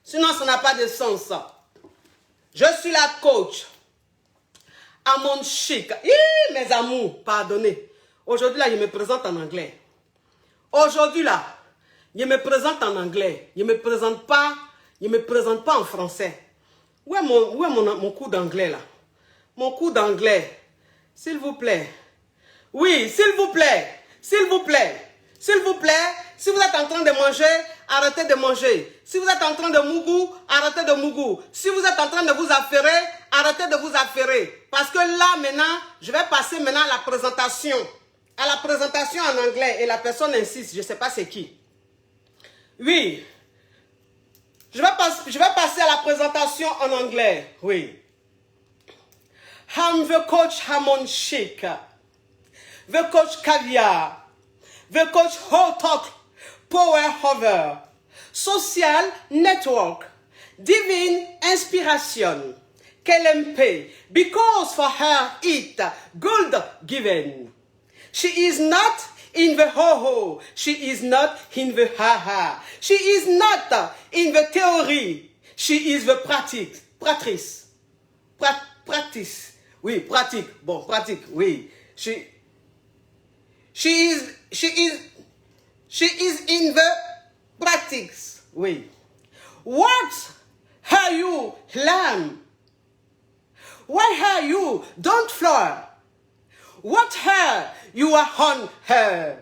Sinon, ça n'a pas de sens. Je suis la coach. À mon chic. Mes amours, pardonnez. Aujourd'hui, là, je me présente en anglais. Aujourd'hui, là, je me présente en anglais. Je ne me présente pas en français. Où est mon cours d'anglais, là? Mon cours d'anglais. S'il vous plaît. Oui, s'il vous plaît. S'il vous plaît. S'il vous plaît. Si vous êtes en train de manger, arrêtez de manger. Si vous êtes en train de mougou, arrêtez de mougou. Si vous êtes en train de vous affairer, arrêtez de vous affairer. Parce que là, maintenant, je vais passer maintenant à la présentation. À la présentation en anglais. Et la personne insiste, je ne sais pas c'est qui. Oui. Je vais passer à la présentation en anglais. Oui. I'm the coach Hamon Chic. The coach Caviar. The coach Hot Talk. Power Hover. Social Network. Divine Inspiration. KLMP. Because for her it gold given. She is not in the ho-ho. She is not in the ha-ha. She is not in the theory. She is the practice. Practice. Oui, pratique. Bon, pratique. Oui. She is in the practice. Oui. What are you, lamb? Why are you? Don't floor. What hair you are on her?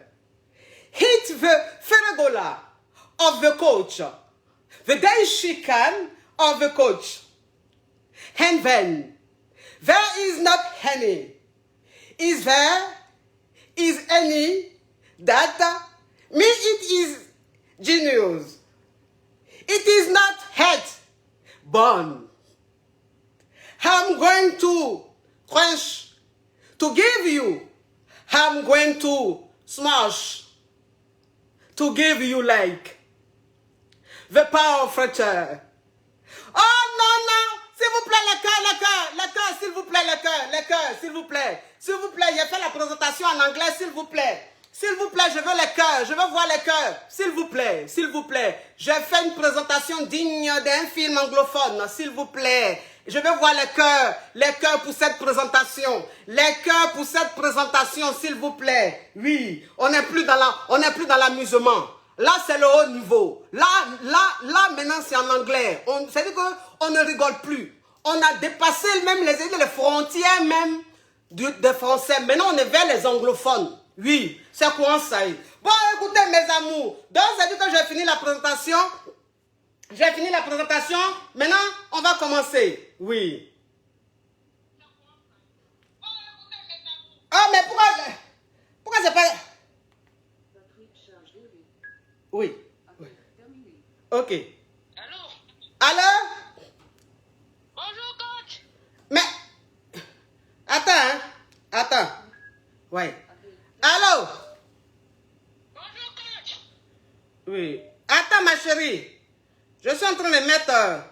Hit the ferragola of the coach. The day she can of the coach. And then, there is not any. Is there? Is any? That? Me it is genius. It is not head. Bone. I'm going to crunch. To give you, I'm going to smash. To give you like the power of fretcher. Oh non, s'il vous plaît, le cœur, s'il vous plaît, le cœur, s'il vous plaît. S'il vous plaît, j'ai fait la présentation en anglais, s'il vous plaît. S'il vous plaît, je veux les cœurs, je veux voir les cœurs. S'il vous plaît, s'il vous plaît. J'ai fait une présentation digne d'un film anglophone, s'il vous plaît. Je veux voir les cœurs pour cette présentation. Les cœurs pour cette présentation, s'il vous plaît. Oui, on n'est plus dans l'amusement. Là, c'est le haut niveau. Là, maintenant, c'est en anglais. C'est-à-dire qu'on ne rigole plus. On a dépassé même les frontières même des Français. Maintenant, on est vers les anglophones. Oui, c'est quoi ça? Bon, écoutez, mes amours. Donc, c'est-à-dire que j'ai fini la présentation. J'ai fini la présentation. Maintenant, on va commencer. Oui. Ah, mais pourquoi c'est pas... Oui. Ok. Allô? Allô? Bonjour, coach. Mais... Attends. Ouais. Allô? Bonjour, coach. Oui. Attends, ma chérie. Je suis en train de mettre...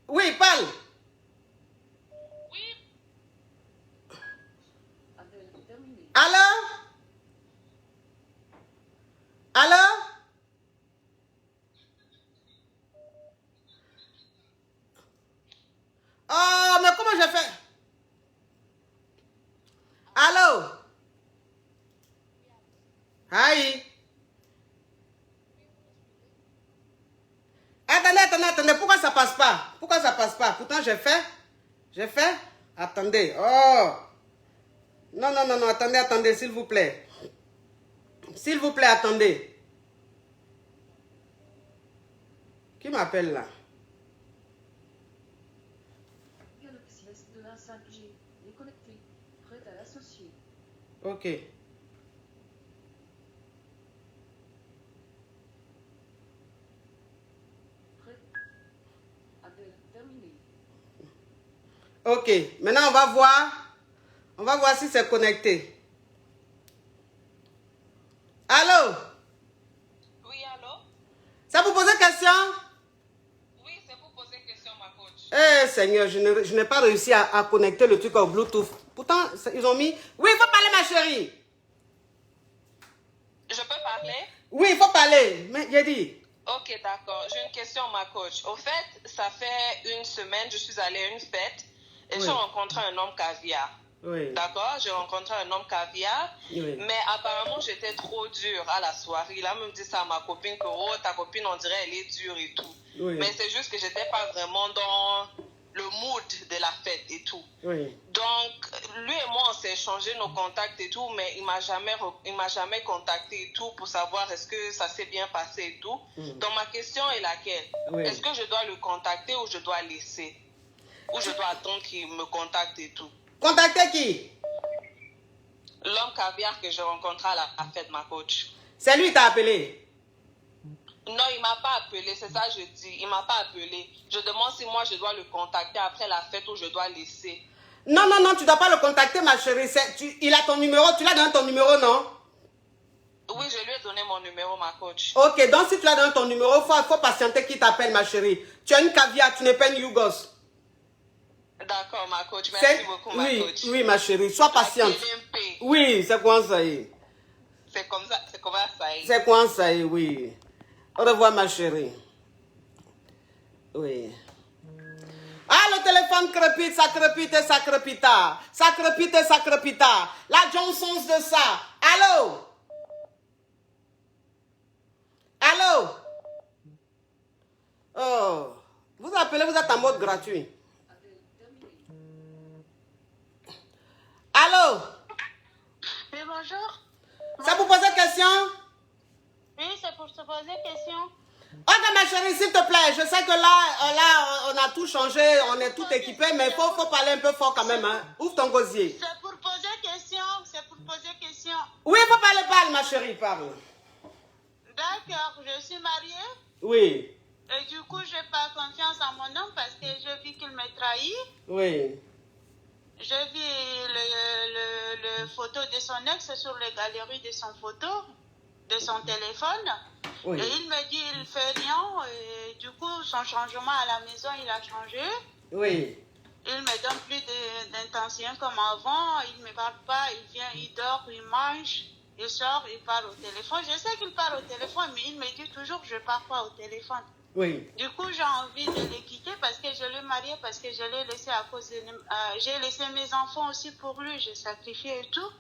Oui, parle. Oui. Allô? Allô? Oh, mais comment je fais? Allô? Aïe. Attendez, pourquoi ça passe pas? Pourquoi ça passe pas? Pourtant, j'ai fait. Attendez, oh. Non, attendez, s'il vous plaît. S'il vous plaît, attendez. Qui m'appelle là? Galaxy S2 5G, déconnecté, prêt à l'associer. Ok. Prêt. Appel terminé. Ok, maintenant on va voir si c'est connecté. Allô? Oui, allô? Ça vous pose question? Oui, c'est pour poser une question, ma coach. Eh Seigneur, je n'ai pas réussi à connecter le truc au Bluetooth. Pourtant, ils ont mis... Oui, il faut parler ma chérie. Je peux parler? Oui, il faut parler. Mais j'ai dit... Ok. Ok, d'accord. J'ai une question, ma coach. Au fait, ça fait une semaine, je suis allée à une fête et Oui. j'ai rencontré un homme caviar. Oui. D'accord, j'ai rencontré un homme caviar, Oui. mais apparemment j'étais trop dure à la soirée. Il a même dit ça à ma copine que oh, ta copine on dirait elle est dure et tout. Oui. Mais c'est juste que j'étais pas vraiment dans le mood de la fête et tout. Oui. Donc lui et moi on s'est échangé nos contacts et tout, mais il m'a jamais contacté et tout pour savoir est-ce que ça s'est bien passé et tout. Donc ma question est laquelle? Oui. Est-ce que je dois le contacter ou je dois laisser? Ou je dois attendre qu'il me contacte et tout? Contacter qui? L'homme caviar que j'ai rencontré à la fête, ma coach. C'est lui qui t'a appelé. Non, il m'a pas appelé, c'est ça que je dis. Il m'a pas appelé. Je demande si moi je dois le contacter après la fête ou je dois laisser. Non, non, non, tu ne dois pas le contacter, ma chérie. Il a ton numéro, tu l'as donné ton numéro, non? Oui, je lui ai donné mon numéro, ma coach. Ok, donc si tu as donné ton numéro, il faut patienter qu'il t'appelle, ma chérie. Tu as une caviar, tu n'es pas une Yougos. D'accord, ma coach. Merci beaucoup, ma coach. Oui, ma chérie, sois patiente. Oui, c'est quoi ça y est? C'est comme ça, c'est comment ça y est. C'est quoi ça y est, oui. Au revoir, ma chérie. Oui. Ah, le téléphone crépite, ça crépite et ça crépita. Ça crépite et ça crépita. La Johnson's de ça. Allô? Allô? Oh. Vous appelez, vous êtes en mode gratuit. Allô? Oui, bonjour. C'est pour poser question? Oui, c'est pour se poser question. Ok, ma chérie, s'il te plaît, je sais que là, on a tout changé, on est tout équipé, mais il faut parler un peu fort quand même, hein. Ouvre ton gosier. C'est pour poser question, c'est pour poser question. Oui, il faut parle, ma chérie, parle. D'accord, je suis mariée Oui, et du coup, je n'ai pas confiance en mon homme parce que je vis qu'il me trahit. oui, Je vis le photo de son ex sur les galeries de son photo, de son téléphone. oui. Et il me dit, il fait rien. Et du coup, son changement à la maison, il a changé. Oui, Il me donne plus d'intention comme avant. Il ne me parle pas. Il vient, il dort, il mange, il sort, il parle au téléphone. Je sais qu'il parle au téléphone, mais il me dit toujours je ne parle pas au téléphone. oui. Du coup, j'ai envie de le quitter parce que je l'ai marié, parce que je l'ai laissé à cause de... j'ai laissé mes enfants aussi pour lui, j'ai sacrifié et tout.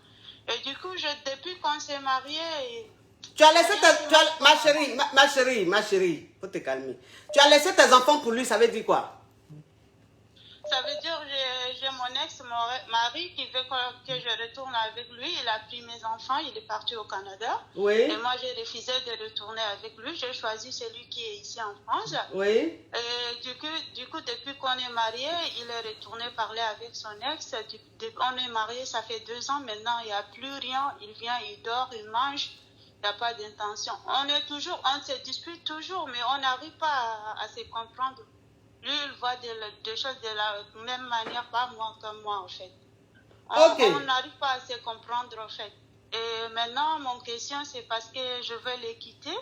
Et du coup, depuis qu'on s'est mariés... Tu as laissé ma chérie, faut te calmer. Tu as laissé tes enfants pour lui, ça veut dire quoi? Ça veut dire que j'ai mon ex-mari qui veut que je retourne avec lui. Il a pris mes enfants, il est parti au Canada. Oui. Et moi, j'ai refusé de retourner avec lui. J'ai choisi celui qui est ici en France. Oui. Et du coup, depuis qu'on est mariés, il est retourné parler avec son ex. On est mariés, ça fait 2 ans maintenant, il n'y a plus rien. Il vient, il dort, il mange. Il n'y a pas d'intention. On se dispute toujours, mais on n'arrive pas à se comprendre. Lui, il voit des choses de la même manière, pas moi comme moi, en fait. On n'arrive pas à se comprendre, en fait. Et maintenant, mon question, c'est parce que je veux les quitter.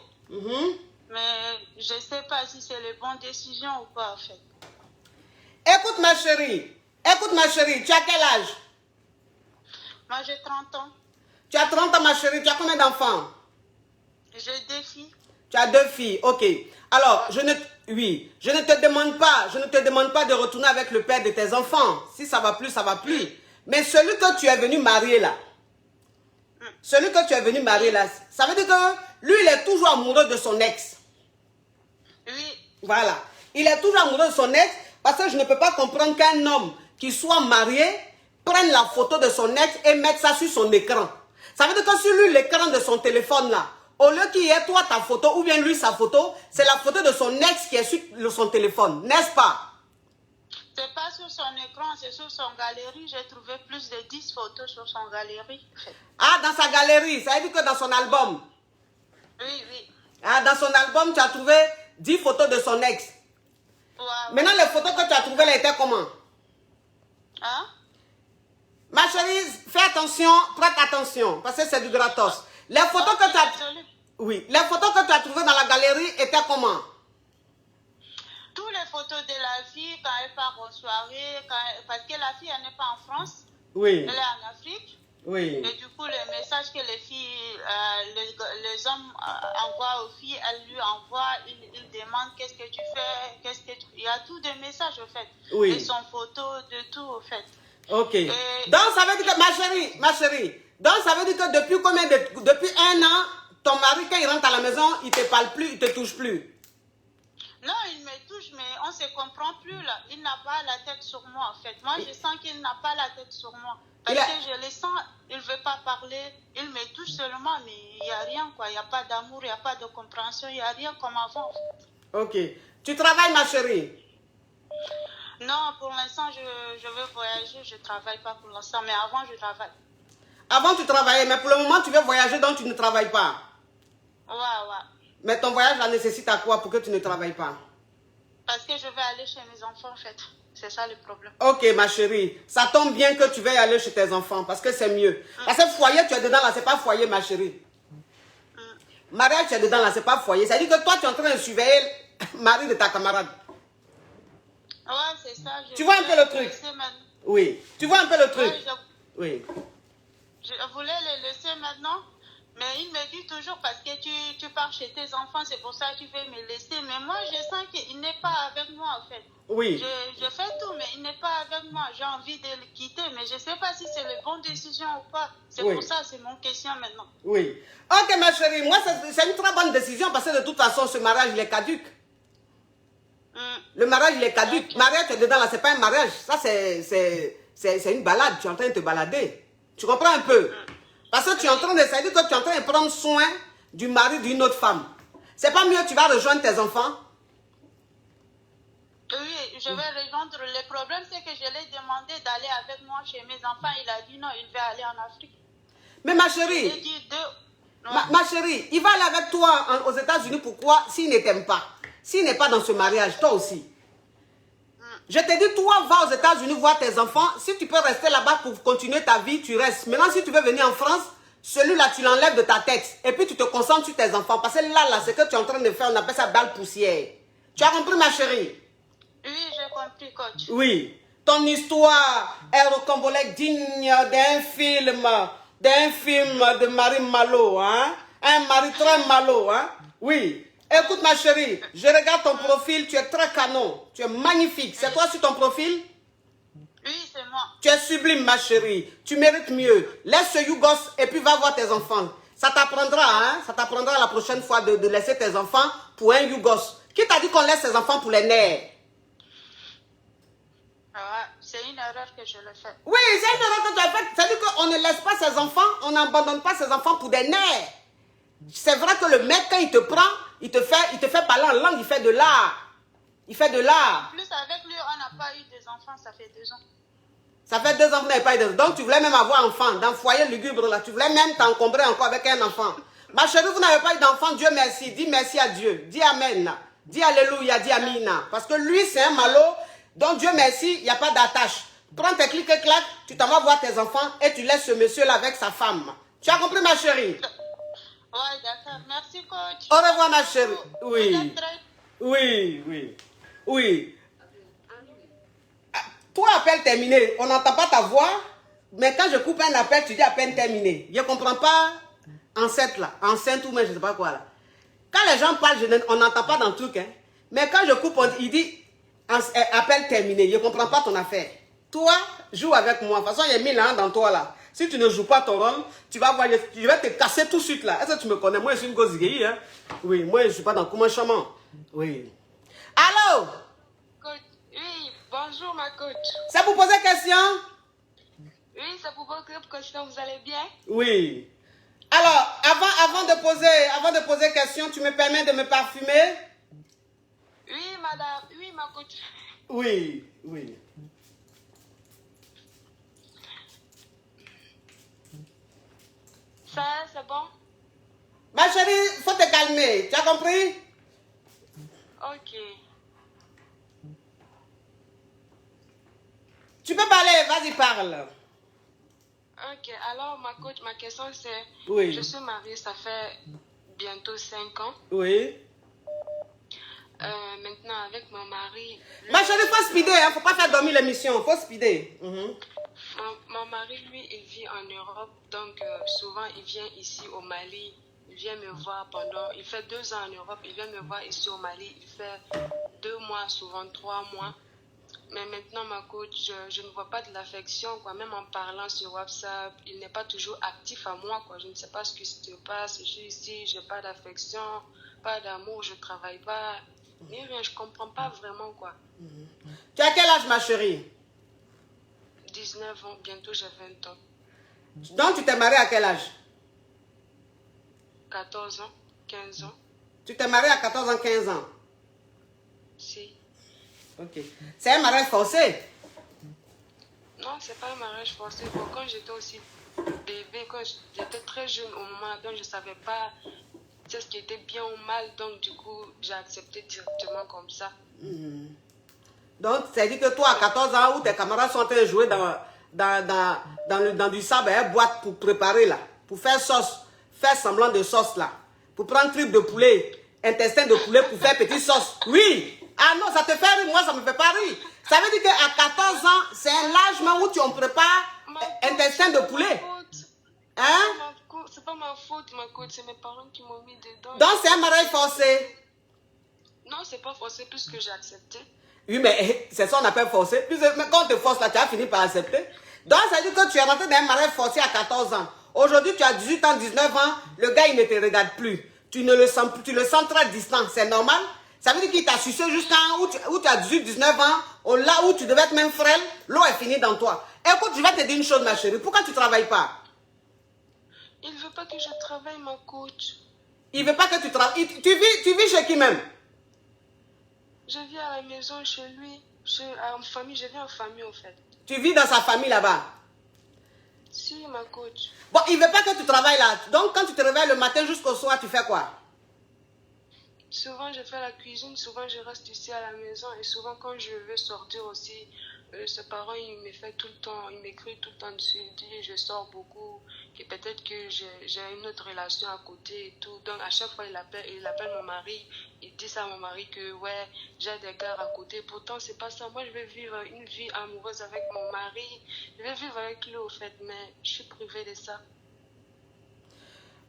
Mais je ne sais pas si c'est les bonnes décisions ou pas, en fait. Écoute, ma chérie, tu as quel âge? Moi, j'ai 30 ans. Tu as 30 ans, ma chérie, tu as combien d'enfants? J'ai 2 filles. Tu as 2 filles, ok. Alors, je ne te demande pas de retourner avec le père de tes enfants. Si ça va plus, ça va plus. Mais celui que tu es venu marier là, ça veut dire que lui, il est toujours amoureux de son ex. Oui. Voilà. Il est toujours amoureux de son ex parce que je ne peux pas comprendre qu'un homme qui soit marié prenne la photo de son ex et mette ça sur son écran. Ça veut dire que sur lui, l'écran de son téléphone là, au lieu qu'il y ait toi ta photo ou bien lui sa photo, c'est la photo de son ex qui est sur son téléphone, n'est-ce pas? C'est pas sur son écran, c'est sur son galerie. J'ai trouvé plus de 10 photos sur son galerie. Ah, dans sa galerie, ça veut dire que dans son album? Oui, oui. Ah, dans son album, tu as trouvé 10 photos de son ex. Ouais. Maintenant, les photos que tu as trouvées, elles étaient comment? Hein? Ma chérie, fais attention, prête attention, parce que c'est du gratos. Les photos que tu as... Oui, les photos que tu as trouvées dans la galerie étaient comment? Toutes les photos de la fille quand elle part en soirée, parce que la fille, elle n'est pas en France. Oui. Elle est en Afrique. Oui. Et du coup, les messages que les filles, les hommes envoient aux filles, elles lui envoient, ils demandent qu'est-ce que tu fais, il y a tout des messages au fait. Oui. Et son photo, de tout au fait. Ok. Et, Donc ça veut dire que, ma chérie, donc ça veut dire que depuis 1 an, ton mari, quand il rentre à la maison, il te parle plus, il te touche plus. non, il me touche, mais on ne se comprend plus là. Il n'a pas la tête sur moi en fait. Moi, je sens qu'il n'a pas la tête sur moi. Parce que je le sens, il ne veut pas parler. Il me touche seulement, mais il n'y a rien quoi. Il n'y a pas d'amour, il n'y a pas de compréhension, il n'y a rien comme avant. Ok. Tu travailles, ma chérie? Non, pour l'instant, je veux voyager. Je ne travaille pas pour l'instant, mais avant, je travaille. Avant, tu travaillais, mais pour le moment, tu veux voyager, donc tu ne travailles pas. Ouais, ouais. Mais ton voyage la nécessite à quoi pour que tu ne travailles pas? Parce que je vais aller chez mes enfants, en fait. C'est ça le problème. Ok, ma chérie. Ça tombe bien que tu veuilles aller chez tes enfants, parce que c'est mieux. Parce que foyer, tu es dedans là, c'est pas foyer, ma chérie. Mariage, tu es dedans là, c'est pas foyer. Ça veut dire que toi, tu es en train de surveiller le mari de ta camarade. Ouais, c'est ça. Tu vois un peu le truc? Oui. Tu vois un peu le truc? Ouais, oui. Je voulais le laisser maintenant, mais il me dit toujours parce que tu pars chez tes enfants, c'est pour ça que tu veux me laisser. Mais moi, je sens qu'il n'est pas avec moi en fait. Oui. Je fais tout, mais il n'est pas avec moi. J'ai envie de le quitter, mais je ne sais pas si c'est la bonne décision ou pas. C'est pour ça, c'est mon question maintenant. Oui. Ok, ma chérie, moi, c'est une très bonne décision parce que de toute façon, ce mariage, il est caduc. Le mariage, il est caduc. Okay. Mariage, tu es dedans là, c'est pas un mariage. Ça, c'est une balade. Tu es en train de te balader. Tu comprends un peu? Parce que tu es en train de, ça veut dire que tu es en train de prendre soin du mari d'une autre femme. C'est pas mieux, tu vas rejoindre tes enfants? Oui, je vais rejoindre. Le problème, c'est que je l'ai demandé d'aller avec moi chez mes enfants. Il a dit non, il veut aller en Afrique. Mais ma chérie, ma chérie, il va aller avec toi aux États-Unis. Pourquoi? S'il ne t'aime pas. S'il n'est pas dans ce mariage, toi aussi. Je te dis, toi, va aux États-Unis voir tes enfants. Si tu peux rester là-bas pour continuer ta vie, tu restes. Maintenant, si tu veux venir en France, celui-là, tu l'enlèves de ta tête. Et puis, tu te concentres sur tes enfants. Parce que là, ce que tu es en train de faire, on appelle ça balle poussière. Tu as compris, ma chérie? Oui, j'ai compris, coach. Oui. Ton histoire est rocambolesque, digne d'un film de Marie Malo. Hein? Un mari très malo. Hein? Oui. Écoute ma chérie, je regarde ton profil, tu es très canon, tu es magnifique. C'est toi sur ton profil? Oui, c'est moi. Tu es sublime ma chérie, tu mérites mieux. Laisse ce Yougos et puis va voir tes enfants. Ça t'apprendra, hein? Ça t'apprendra la prochaine fois de laisser tes enfants pour un Yougos. Qui t'a dit qu'on laisse ses enfants pour les nerfs? Ah, c'est une erreur que je le fais. Oui, c'est une erreur que tu as faite. C'est-à-dire qu'on ne laisse pas ses enfants, on n'abandonne pas ses enfants pour des nerfs. C'est vrai que le mec, quand il te prend, il te fait parler en langue, il fait de l'art. Il fait de l'art. En plus, avec lui, on n'a pas eu des enfants, ça fait 2 ans. Ça fait 2 ans que vous n'avez pas eu d'enfants. Donc, tu voulais même avoir un enfant. Dans le foyer lugubre, là, tu voulais même t'encombrer encore avec un enfant. Ma chérie, vous n'avez pas eu d'enfant, Dieu merci. Dis merci à Dieu. Dis Amen. Dis Alléluia, dis Amina. Parce que lui, c'est un malo. Donc, Dieu merci, il n'y a pas d'attache. Prends tes clics et claques, tu t'en vas voir tes enfants et tu laisses ce monsieur-là avec sa femme. Tu as compris, ma chérie? Ouais, d'accord. Merci, coach. Au revoir, ma chérie. Oui. Très... Oui. Toi, appel terminé. On n'entend pas ta voix. Mais quand je coupe un appel, tu dis appel terminé. Je ne comprends pas enceinte là. Enceinte ou même je ne sais pas quoi là. Quand les gens parlent, on n'entend pas dans le truc. Hein. Mais quand je coupe, il dit appel terminé. Je ne comprends pas ton affaire. Toi, joue avec moi. De toute façon, il y a 1000 ans dans toi là. Si tu ne joues pas ton rôle, tu vas voir, je vais te casser tout de suite là. Est-ce que tu me connais? Moi, je suis une gosse guérie. Hein? Oui, moi, je ne suis pas dans comment chaman. Oui. Allô? Coach, oui, bonjour ma coach. C'est pour poser question? Oui, c'est pour poser question. Vous allez bien? Oui. Alors, avant de poser question, tu me permets de me parfumer? Oui, madame. Oui, ma coach. Oui. Ça, c'est bon? Ma chérie, faut te calmer. Tu as compris? Ok. Tu peux parler, vas-y, parle. Ok, alors ma coach, ma question c'est... Oui. Je suis mariée, ça fait bientôt 5 ans. Oui. Maintenant, avec mon mari... Ma chérie, faut speeder, hein, faut pas faire dormir l'émission, faut speeder. Mon mari, lui, il vit en Europe, donc souvent il vient ici au Mali. Il vient me voir il fait 2 ans en Europe, il vient me voir ici au Mali. Il fait 2 mois, souvent 3 mois. Mais maintenant, ma coach, je ne vois pas de l'affection, quoi. Même en parlant sur WhatsApp, il n'est pas toujours actif à moi, quoi. Je ne sais pas ce qui se passe. Je suis ici, je n'ai pas d'affection, pas d'amour, je ne travaille pas. Ni rien, je ne comprends pas vraiment, quoi. Tu as quel âge, ma chérie? 19 ans, bientôt j'ai 20 ans. Donc, tu t'es mariée à quel âge? 14 ans, 15 ans. Tu t'es mariée à 14 ans, 15 ans? Si. Ok. C'est un mariage forcé? Non, c'est pas un mariage forcé. Bon, quand j'étais aussi bébé, quand j'étais très jeune au moment là, donc je savais pas ce qui était bien ou mal, donc du coup, j'ai accepté directement comme ça. Donc, c'est-à-dire que toi, à 14 ans, où tes camarades sont en train de jouer dans du sable, une boîte pour préparer là, pour faire sauce, faire semblant de sauce là, pour prendre tripes de poulet, intestin de poulet pour faire petite sauce. Oui! Ah non, ça te fait rire, moi ça me fait pas rire. Ça veut dire qu'à 14 ans, c'est un âge même où on prépare intestin de poulet. Hein? C'est pas ma faute, ma coach, c'est mes parents qui m'ont mis dedans. Donc c'est un mariage forcé? Non, c'est pas forcé puisque j'ai accepté. Oui, mais c'est ça qu'on appelle forcé. Mais quand on te force là, tu as fini par accepter. Donc ça veut dire que tu es rentré dans un mariage forcé à 14 ans. Aujourd'hui, tu as 18 ans, 19 ans, le gars il ne te regarde plus. Tu ne le sens plus, tu le sens très distant, c'est normal. Ça veut dire qu'il t'a sucé jusqu'à où tu as 18, 19 ans, là où tu devais être même frêle, l'eau est finie dans toi. Écoute, je vais te dire une chose, ma chérie. Pourquoi tu ne travailles pas? Il ne veut pas que je travaille, ma coach. Il ne veut pas que tu travailles. Tu vis chez qui même? Je vis à la maison chez lui. En famille, je vis en famille, en fait. Tu vis dans sa famille là-bas? Si, ma coach. Bon, il ne veut pas que tu travailles là. Donc, quand tu te réveilles le matin jusqu'au soir, tu fais quoi? Souvent, je fais la cuisine, souvent, je reste ici à la maison. Et souvent, quand je veux sortir aussi, ses parents, ils me fait tout le temps, ils m'écrivent tout le temps dessus. Ils disent, je sors beaucoup, que peut-être que j'ai une autre relation à côté et tout. Donc, à chaque fois, il appelle mon mari. Il dit ça à mon mari que, ouais, j'ai des gars à côté. Pourtant, c'est pas ça. Moi, je vais vivre une vie amoureuse avec mon mari. Je vais vivre avec lui, au fait, mais je suis privée de ça.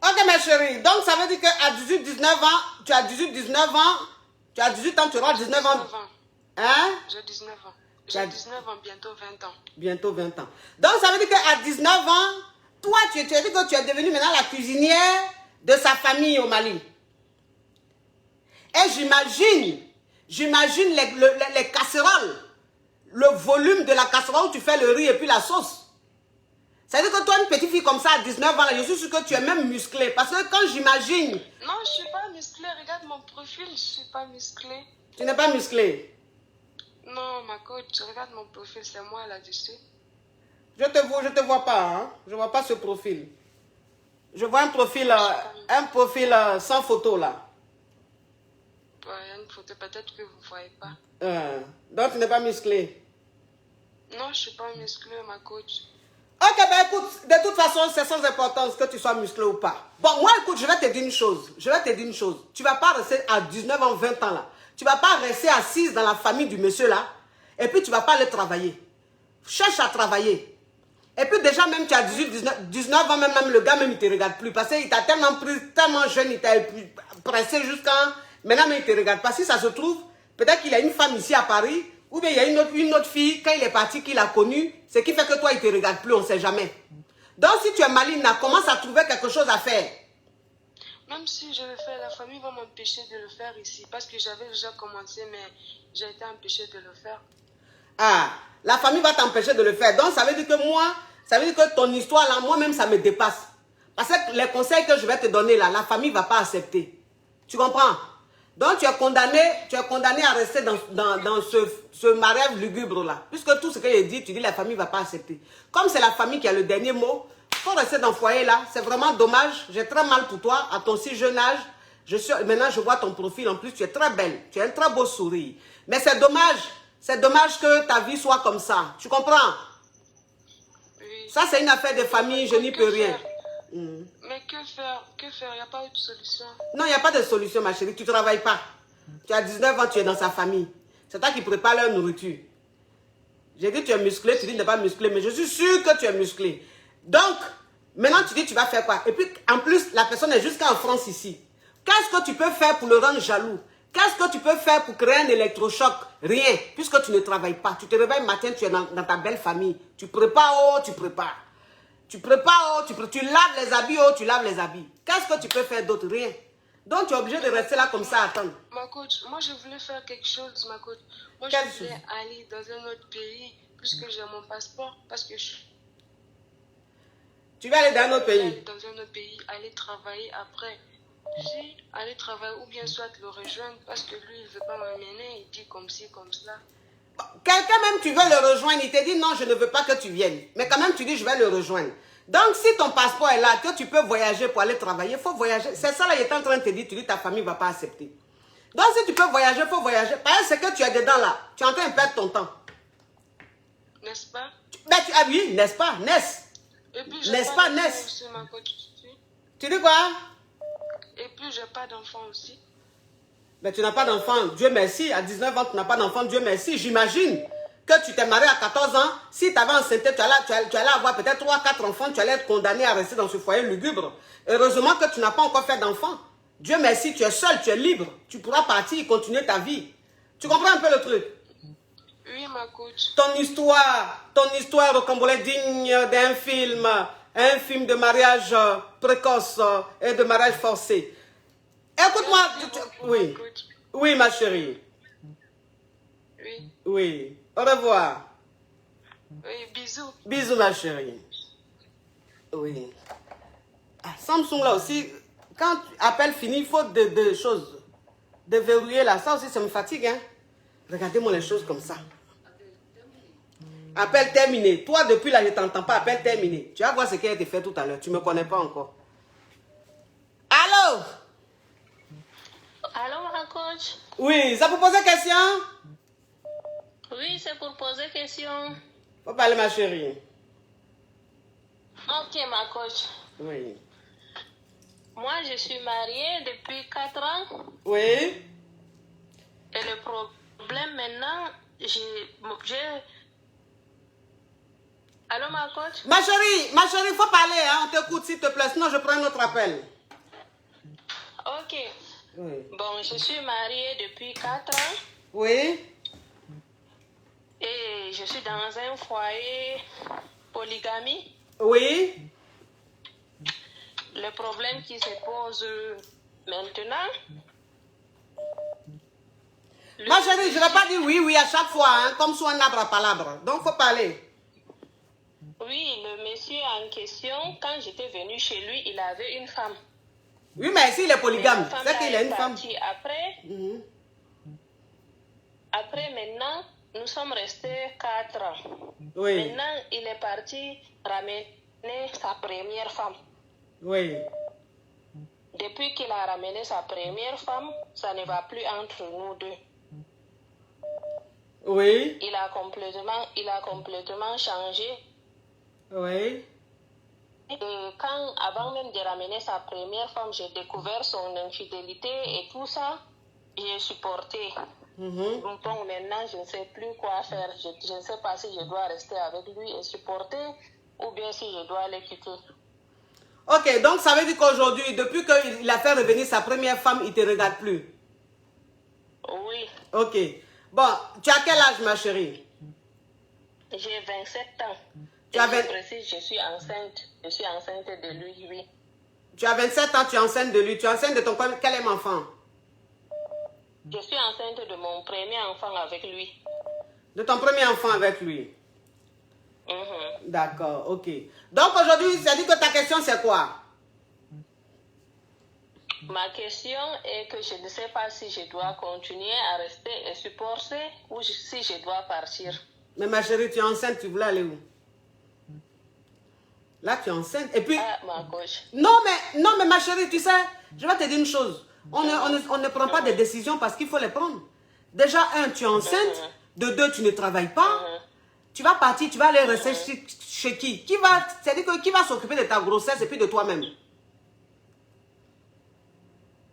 Ok, ma chérie. Donc, ça veut dire qu'à 18, 19 ans, tu as 18, 19 ans, tu as 18 ans, tu auras 19 ans. Hein? J'ai 19 ans. J'ai 19 ans, bientôt 20 ans. Bientôt 20 ans. Donc, ça veut dire qu'à 19 ans, toi, tu as dit que tu es devenue maintenant la cuisinière de sa famille au Mali. Et j'imagine les casseroles, le volume de la casserole où tu fais le riz et puis la sauce. Ça veut dire que toi, une petite fille comme ça, à 19 ans, je suis sûre que tu es même musclée. Parce que quand j'imagine... Non, je ne suis pas musclée. Regarde mon profil, je ne suis pas musclée. Tu n'es pas musclée? Non, ma coach, regarde mon profil, c'est moi là-dessus. Je te vois pas, hein. Je ne vois pas ce profil. Je vois un profil sans photo, là. Il y a une photo, peut-être que vous ne voyez pas. Donc, tu n'es pas musclée? Non, je ne suis pas musclée, ma coach. Ok, ben écoute, de toute façon, c'est sans importance que tu sois musclé ou pas. Bon, moi, écoute, je vais te dire une chose. Tu ne vas pas rester à 19 ans, 20 ans là. Tu ne vas pas rester assise dans la famille du monsieur là. Et puis, tu ne vas pas aller travailler. Cherche à travailler. Et puis, déjà, même tu as 19 ans, même le gars, même, il ne te regarde plus. Parce qu'il t'a tellement pris, tellement jeune, il t'a pressé jusqu'à... Maintenant, mais il ne te regarde pas. Si ça se trouve, peut-être qu'il y a une femme ici à Paris... Ou bien il y a une autre fille, quand il est parti, qu'il a connue, ce qui fait que toi, il ne te regarde plus, on ne sait jamais. Donc, si tu es maligne, commence à trouver quelque chose à faire. Même si je le fais, la famille va m'empêcher de le faire ici. Parce que j'avais déjà commencé, mais j'ai été empêchée de le faire. Ah, la famille va t'empêcher de le faire. Donc, ça veut dire que moi, ça veut dire que ton histoire, là, moi-même, ça me dépasse. Parce que les conseils que je vais te donner, là, la famille ne va pas accepter. Tu comprends? Donc, tu es condamné à rester dans ce mariage lugubre-là. Puisque tout ce que j'ai dit, tu dis la famille ne va pas accepter. Comme c'est la famille qui a le dernier mot, il faut rester dans le foyer-là. C'est vraiment dommage. J'ai très mal pour toi, à ton si jeune âge. Maintenant, je vois ton profil. En plus, tu es très belle. Tu as un très beau sourire. Mais c'est dommage. C'est dommage que ta vie soit comme ça. Tu comprends? Oui. Ça, c'est une affaire de famille. Je n'y peux rien. Mais que faire? Que faire? Il n'y a pas eu de solution. Non, il n'y a pas de solution, ma chérie. Tu ne travailles pas. Tu as 19 ans, tu es dans sa famille. C'est toi qui prépare leur nourriture. J'ai dit tu es musclé, tu dis n'es pas musclé, mais je suis sûre que tu es musclé. Donc, maintenant tu dis tu vas faire quoi? Et puis en plus, la personne est jusqu'en France ici. Qu'est-ce que tu peux faire pour le rendre jaloux? Qu'est-ce que tu peux faire pour créer un électrochoc? Rien, puisque tu ne travailles pas. Tu te réveilles le matin, tu es dans ta belle famille. Tu prépares, oh, tu prépares. Tu prépares, oh, tu laves les habits, oh, tu laves les habits. Qu'est-ce que tu peux faire d'autre? Rien. Donc tu es obligé de rester là comme ça à attendre. Ma coach, moi je voulais faire quelque chose, ma coach. Moi Quelle je voulais aller dans un autre pays, puisque j'ai mon passeport, parce que je Tu vas aller dans un autre vais pays. aller dans un autre pays, aller travailler après. Si, aller travailler ou bien soit le rejoindre, parce que lui il ne veut pas m'amener, il dit comme ci, comme cela. Quelqu'un même, tu veux le rejoindre, il te dit non, je ne veux pas que tu viennes. Mais quand même, tu dis je vais le rejoindre. Donc, si ton passeport est là, que tu peux voyager pour aller travailler, il faut voyager. C'est ça là, il est en train de te dire, tu dis ta famille ne va pas accepter. Donc, si tu peux voyager, il faut voyager. Parce que c'est que tu es dedans là, tu es en train de perdre ton temps. N'est-ce pas? Ah oui, n'est-ce pas, Ness? Et puis j'ai N'est-ce pas pas, d'enfant Ness? aussi, ma coach. Tu dis quoi? Et puis j'ai pas d'enfant aussi. Mais tu n'as pas d'enfant, Dieu merci. À 19 ans, tu n'as pas d'enfant, Dieu merci. J'imagine que tu t'es marié à 14 ans. Si tu avais enceinté, tu allais avoir peut-être 3-4 enfants. Tu allais être condamné à rester dans ce foyer lugubre. Heureusement que tu n'as pas encore fait d'enfant. Dieu merci, tu es seul, tu es libre. Tu pourras partir et continuer ta vie. Tu comprends un peu le truc? Oui, ma coach. Ton histoire rocambolesque digne d'un film. Un film de mariage précoce et de mariage forcé. Écoute-moi. Merci beaucoup, Oui. ma coach. Oui, ma chérie. Oui. Oui. Au revoir. Oui, bisous. Bisous, ma chérie. Oui. Ah, Samsung, là aussi, quand appel fini, il faut des choses. Déverrouiller là. Ça aussi, ça me fatigue. Hein? Regardez-moi les choses comme ça. Appel terminé. Toi, depuis là, je ne t'entends pas. Appel terminé. Tu vas voir ce qui a été fait tout à l'heure. Tu ne me connais pas encore. Allô? Allô, ma coach? Oui, ça pour poser question? Oui, c'est pour poser question. Faut parler, ma chérie. Ok, ma coach. Oui. Moi, je suis mariée depuis 4 ans. Oui. Et le problème maintenant, Allô, ma coach? Ma chérie, il faut parler. Hein? On t'écoute, s'il te plaît. Sinon, je prends un autre appel. Ok. Oui. Bon, je suis mariée depuis 4 ans. Oui. Et je suis dans un foyer polygamie. Oui. Le problème qui se pose maintenant... Ma chérie, je ne vais pas dire oui à chaque fois, hein, comme sur un arbre à palabre. Donc, il faut parler. Oui, le monsieur en question, quand j'étais venue chez lui, il avait une femme. Oui, mais s'il est polygame, Mais la c'est qu'il a une femme. partie après. Mhm. Après, maintenant, nous sommes restés 4 ans. Oui. Maintenant, il est parti ramener sa première femme. Oui. Depuis qu'il a ramené sa première femme, ça ne va plus entre nous deux. Oui. Il a complètement changé. Oui. Et quand, avant même de ramener sa première femme, j'ai découvert son infidélité et tout ça, j'ai supporté. Mhm. Donc maintenant, je ne sais plus quoi faire. Je ne sais pas si je dois rester avec lui et supporter ou bien si je dois le quitter. Ok, donc ça veut dire qu'aujourd'hui, depuis qu'il a fait revenir sa première femme, il ne te regarde plus. Oui, Ok. Bon, tu as quel âge, ma chérie? j'ai 27 ans. Tu Et as je 20 précise, je suis enceinte. Je suis enceinte de lui, oui. Tu as 27 ans, tu es enceinte de lui. Tu es enceinte de ton quel enfant? Je suis enceinte de mon premier enfant avec lui. De ton premier enfant avec lui. Mhm. D'accord, ok. Donc aujourd'hui, ça dit que ta question c'est quoi? Ma question est que je ne sais pas si je dois continuer à rester et supporter ou si je dois partir. Mais ma chérie, tu es enceinte, tu voulais aller où? Là, tu es enceinte. Et puis... Ah, ma coach. Non, mais ma chérie, tu sais, je vais te dire une chose. On ne prend pas des décisions parce qu'il faut les prendre. Déjà, un, tu es enceinte. De deux, tu ne travailles pas. Tu vas partir, tu vas aller rester chez qui? C'est-à-dire que qui va s'occuper de ta grossesse et puis de toi-même?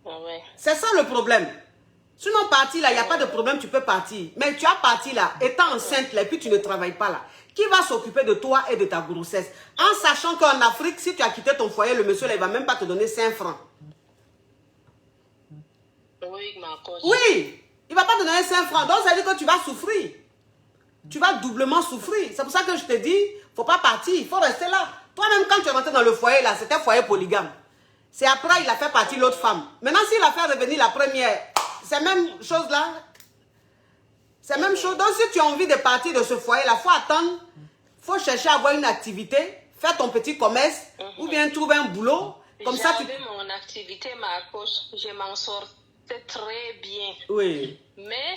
Ouais. C'est ça le problème. Sinon, partir là, il n'y a pas de problème, tu peux partir. Mais tu as parti là, étant enceinte là, et puis tu ne travailles pas là. Qui va s'occuper de toi et de ta grossesse? En sachant qu'en Afrique, si tu as quitté ton foyer, le monsieur là, il ne va même pas te donner 5 francs. Oui, ma coach. Oui, il ne va pas te donner 5 francs. Donc, ça veut dire que tu vas souffrir. Tu vas doublement souffrir. C'est pour ça que je te dis, il ne faut pas partir, il faut rester là. Toi-même, quand tu es rentré dans le foyer là, c'était un foyer polygame. C'est après, il a fait partie l'autre femme. Maintenant, s'il a fait revenir la première, c'est la même chose là. C'est la même chose. Donc, si tu as envie de partir de ce foyer-là, il faut attendre. Il faut chercher à avoir une activité, faire ton petit commerce, ou bien trouver un boulot. Comme ça, tu... J'avais mon activité, ma coach. Je m'en sortais très bien. Oui. Mais,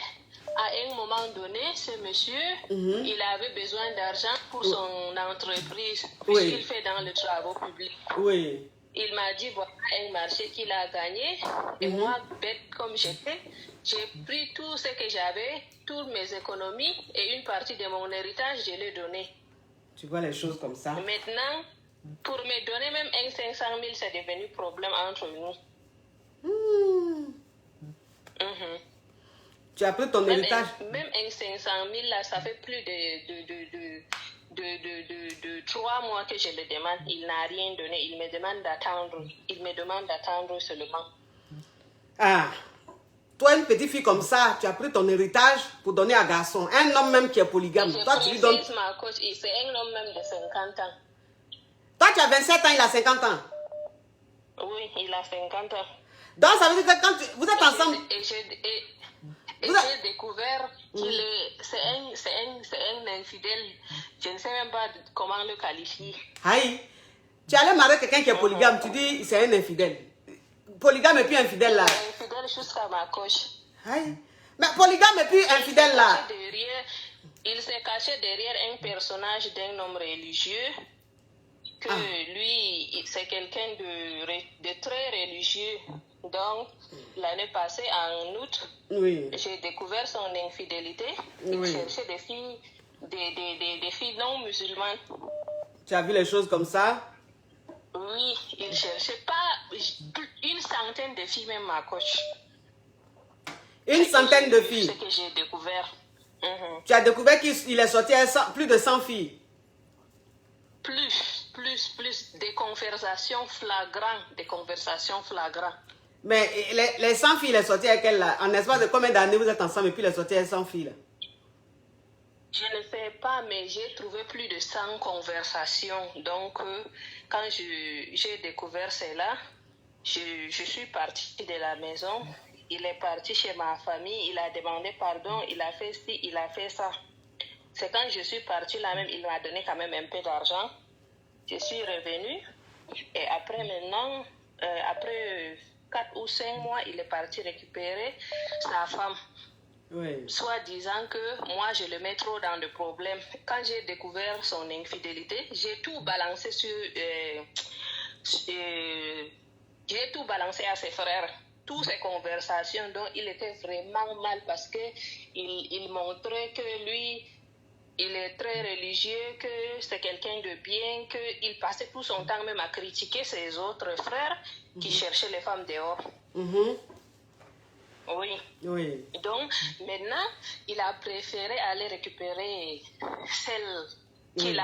à un moment donné, ce monsieur, il avait besoin d'argent pour son entreprise, puisqu'il fait dans le travail public. Oui. Il m'a dit, voilà un marché qu'il a gagné. Et moi, bête comme j'étais, j'ai pris tout ce que j'avais, toutes mes économies et une partie de mon héritage, je l'ai donné. Tu vois les choses comme ça. Maintenant, pour me donner même un 500 000, c'est devenu problème entre nous. Tu as pris ton héritage. Même un 500 000, là, ça fait plus de 3 mois que je le demande. Il n'a rien donné. Il me demande d'attendre. Il me demande d'attendre seulement. Ah, toi, une petite fille comme ça, tu as pris ton héritage pour donner à garçon. Un homme même qui est polygame. Toi, tu lui donnes... ma coach, c'est un homme même de 50 ans. Toi, tu as 27 ans, il a 50 ans. Oui, il a 50 ans. Donc, ça veut dire que quand vous êtes ensemble... Et j'ai découvert qu'il c'est un infidèle. Je ne sais même pas comment le qualifier. Aïe, tu allais marier quelqu'un qui est polygame, tu dis c'est un infidèle. Polygame et puis infidèle là. Infidèle jusqu'à ma coche. Aïe. Mais polygame et puis infidèle là. Il s'est caché derrière un personnage d'un homme religieux. Que lui, c'est quelqu'un de très religieux. Donc, l'année passée, en août, j'ai découvert son infidélité. Il cherchait des filles non musulmanes. Tu as vu les choses comme ça? Oui, il cherchait pas une centaine de filles, même ma coach. Une centaine de filles? C'est ce que j'ai découvert. Tu as découvert qu'il est sorti à plus de 100 filles? Plus. Des conversations flagrantes. Mais les 100 filles, il est sorti avec elle là. En espace de combien d'années vous êtes ensemble et puis il est sorti avec 100 filles là? Je ne sais pas, mais j'ai trouvé plus de 100 conversations. Donc, quand j'ai découvert cela, je suis partie de la maison. Il est parti chez ma famille, il a demandé pardon, il a fait ci, il a fait ça. C'est quand je suis partie là même, il m'a donné quand même un peu d'argent. Je suis revenue et après maintenant, après 4 ou 5 mois, il est parti récupérer sa femme. Oui. Soit disant que moi, je le mets trop dans le problème. Quand j'ai découvert son infidélité, j'ai tout balancé j'ai tout balancé à ses frères. Toutes ces conversations dont il était vraiment mal parce qu'il montrait que lui, il est très religieux, que c'est quelqu'un de bien, qu'il passait tout son temps même à critiquer ses autres frères qui cherchaient les femmes dehors. Oui. Donc, maintenant, il a préféré aller récupérer celle qu'il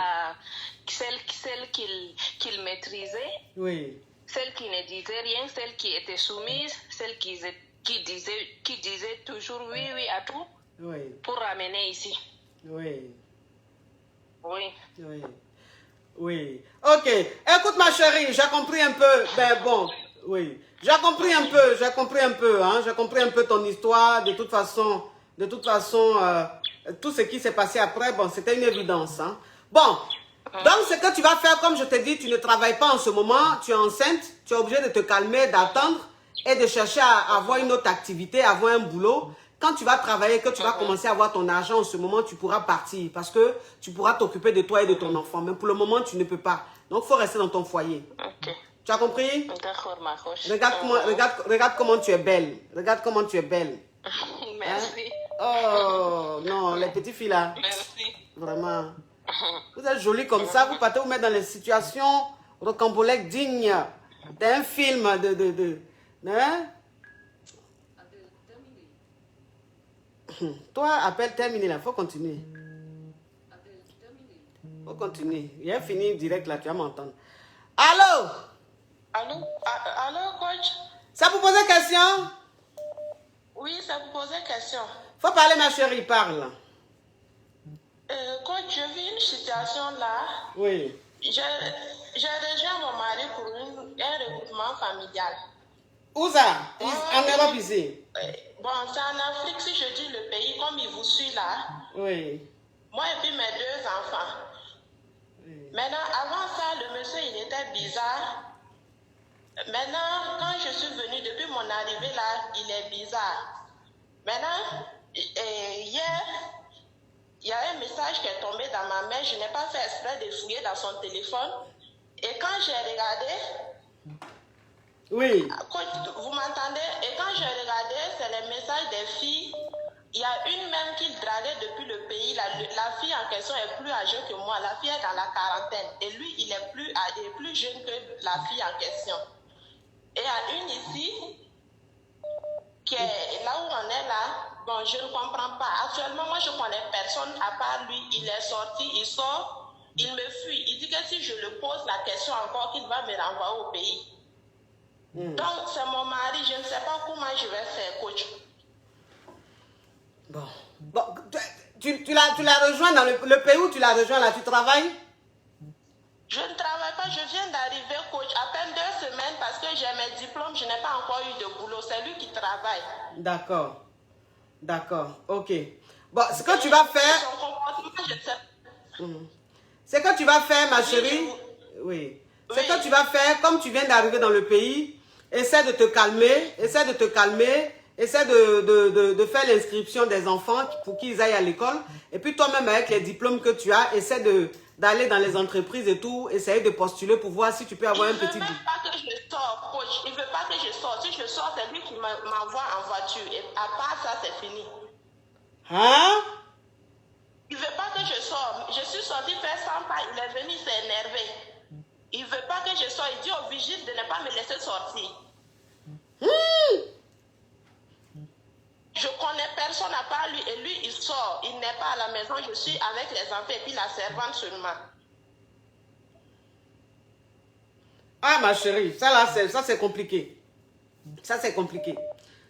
maîtrisait, celle qui ne disait rien, celle qui était soumise, celle qui disait toujours oui à tout, pour ramener ici. Oui. Ok. Écoute ma chérie, j'ai compris un peu. Ben bon, oui. J'ai compris un peu, hein. J'ai compris un peu ton histoire. De toute façon, tout ce qui s'est passé après, bon, c'était une évidence, hein. Bon. Donc, ce que tu vas faire, comme je te dis, tu ne travailles pas en ce moment, tu es enceinte, tu es obligé de te calmer, d'attendre et de chercher à avoir une autre activité, à avoir un boulot. Quand tu vas travailler, que tu vas commencer à avoir ton argent, en ce moment, tu pourras partir parce que tu pourras t'occuper de toi et de ton enfant. Mais pour le moment, tu ne peux pas. Donc, il faut rester dans ton foyer. Tu as compris? D'accord, ma coche. Regarde comment tu es belle. Regarde comment tu es belle. Merci. Oh, non, les petites filles là. Merci. Vraiment. Vous êtes jolie comme ça, vous partez vous mettre dans les situations rocambolesques dignes d'un film de hein? Toi, appel terminé là, faut continuer. Appel terminé. Faut continuer. Il a fini direct là, tu vas m'entendre. Allô? Allô, allô, coach? Ça vous poser question? Oui, ça vous posait question. Faut parler, ma chérie, parle. Coach, je vis une situation là. Oui. J'ai rejoint mon mari pour un regroupement familial. Où ça? En Europe ici? Bon, c'est en Afrique, si je dis le pays, comme il vous suit là. Oui. Moi et puis mes 2 enfants. Oui. Maintenant, avant ça, le monsieur, il était bizarre. Maintenant, quand je suis venue, depuis mon arrivée là, il est bizarre. Maintenant, hier, il y a un message qui est tombé dans ma main. Je n'ai pas fait exprès de fouiller dans son téléphone. Et quand j'ai regardé, Oui. vous m'entendez? Et quand j'ai regardé, c'est les messages des filles. Il y a une même qui draguait depuis le pays. La fille en question est plus âgée que moi. La fille est dans la quarantaine. Et lui, il est plus jeune que la fille en question. Et il y a une ici, qui est là où on est là. Bon, je ne comprends pas. Actuellement, moi, je ne connais personne à part lui. Il est sorti, il sort, il me fuit. Il dit que si je le pose la question encore, qu'il va me renvoyer au pays. Donc, c'est mon mari. Je ne sais pas comment je vais faire, coach. Bon, tu l'as rejoint dans le pays où tu l'as rejoint là, tu travailles? Je ne travaille pas, je viens d'arriver, coach. À peine 2 semaines parce que j'ai mes diplômes, je n'ai pas encore eu de boulot. C'est lui qui travaille. D'accord. D'accord, ok. Bon, ce que tu vas faire... Son comportement, je sais. Ce que tu vas faire, ma chérie... Oui. Ce que tu vas faire, comme tu viens d'arriver dans le pays, essaie de te calmer, essaie de faire l'inscription des enfants pour qu'ils aillent à l'école. Et puis toi-même, avec les diplômes que tu as, essaie d'aller dans les entreprises et tout, essayer de postuler pour voir si tu peux avoir un petit... Il ne veut même pas que je sorte, coach. Il ne veut pas que je sorte. Si je sors, c'est lui qui m'envoie en voiture. Et à part ça, c'est fini. Hein? Il ne veut pas que je sorte. Je suis sortie faire 100 pas. Il est venu s'énerver. Il ne veut pas que je sorte. Il dit au vigile de ne pas me laisser sortir. Je connais personne à part lui. Et lui, il sort. Il n'est pas à la maison. Je suis avec les enfants et puis la servante seulement. Ah, ma chérie, ça c'est compliqué. Ça c'est compliqué.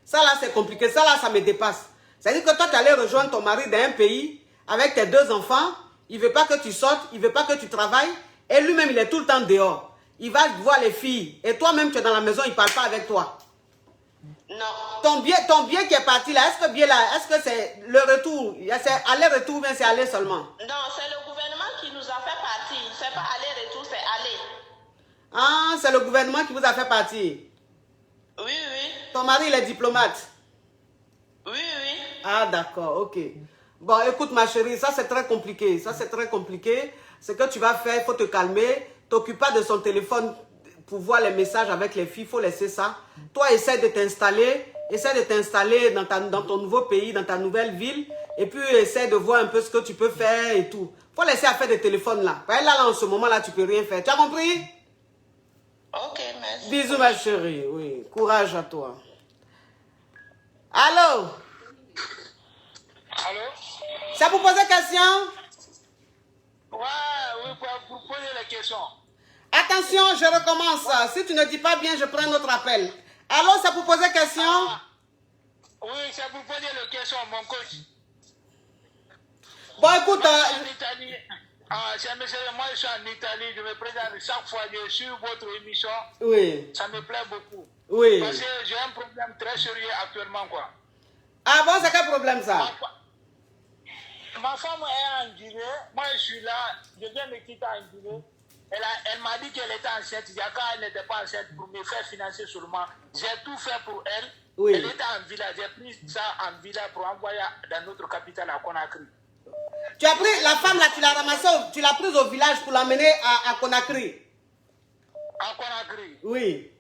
Ça là, c'est compliqué. Ça là, ça me dépasse. C'est-à-dire que toi, tu allais rejoindre ton mari dans un pays avec tes 2 enfants. Il ne veut pas que tu sortes. Il ne veut pas que tu travailles. Et lui-même, il est tout le temps dehors. Il va voir les filles. Et toi-même, tu es dans la maison, il ne parle pas avec toi. Non. Ton bien qui est parti là, est-ce que bien là, est-ce que c'est le retour? C'est aller-retour, mais c'est aller seulement? Non, c'est le gouvernement qui nous a fait partir. C'est pas aller-retour, c'est aller. Ah, c'est le gouvernement qui vous a fait partir? Oui, oui. Ton mari, il est diplomate? Oui, oui. Ah, d'accord, ok. Bon, écoute, ma chérie, ça c'est très compliqué. Ça c'est très compliqué. Ce que tu vas faire, il faut te calmer. T'occupe pas de son téléphone pour voir les messages avec les filles. Il faut laisser ça. Toi, essaie de t'installer. Essaie de t'installer dans ton nouveau pays, dans ta nouvelle ville. Et puis, essaie de voir un peu ce que tu peux faire et tout. Il faut laisser affaire des téléphones là. Là, en ce moment-là, tu peux rien faire. Tu as compris? Ok, merci. Bisous, ma chérie. Oui, courage à toi. Allô? Allô? Ça vous pose question? Ouais, oui, pour poser la question. Attention, je recommence. Si tu ne dis pas bien, je prends notre appel. Allô, ça vous pose question? Oui, ça vous pose la question, mon coach. Bon, écoute... Moi, je suis en Italie, je me présente chaque fois, je suis votre émission. Oui. Ça me plaît beaucoup. Oui. Parce que j'ai un problème très sérieux actuellement, quoi. Ah bon, c'est quel problème ça? Ma femme est en Guinée, moi je suis là, je viens de quitter en Guinée. Elle m'a dit qu'elle était enceinte, quand elle n'était pas enceinte pour me faire financer seulement. J'ai tout fait pour elle. Oui. Elle était en villa, j'ai pris ça en villa pour envoyer dans notre capitale à Conakry. Tu as pris la femme là, tu l'as ramassée, tu l'as prise au village pour l'emmener à Conakry? À Conakry. Oui.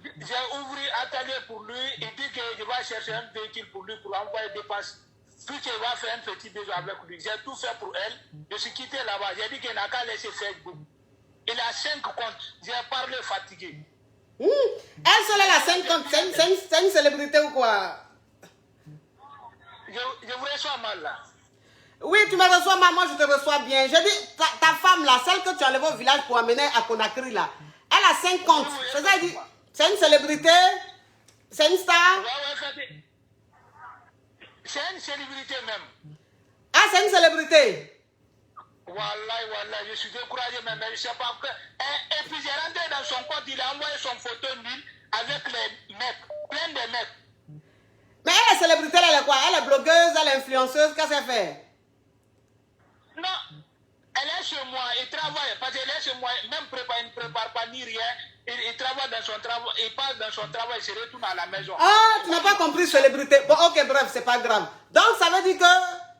J'ai ouvert atelier pour lui, il dit que je vais chercher un véhicule pour lui pour envoyer des passes. Puis qu'il va faire un petit besoin avec lui. J'ai tout fait pour elle. Je suis quitté là-bas. J'ai dit qu'il n'a qu'à laisser Facebook. Il a 5 comptes. J'ai parlé fatigué. Elle seule, elle a 5 comptes. C'est une célébrité ou quoi? je vous reçois mal là. Oui, tu me reçois mal, moi je te reçois bien. Je dis, ta femme là, celle que tu as enlevée au village pour amener à Conakry là, elle a 5 comptes. C'est ça, c'est une célébrité? C'est une star? C'est une célébrité même. Ah, c'est une célébrité? Wallah, je suis découragé, mais je ne sais pas. Et puis j'ai rentré dans son compte, il a envoyé son photo nul avec les mecs, plein de mecs. Mais elle est célébrité, elle est quoi? Elle est blogueuse, elle est influenceuse, qu'est-ce qu'elle fait? Non, elle est chez moi, il travaille, parce qu'elle est chez moi, même il ne prépare pas ni rien, il travaille dans son travail, il passe dans son travail, il se retourne à la maison. Ah, tu n'as pas compris célébrité. Bon, ok, bref, c'est pas grave. Donc, ça veut dire que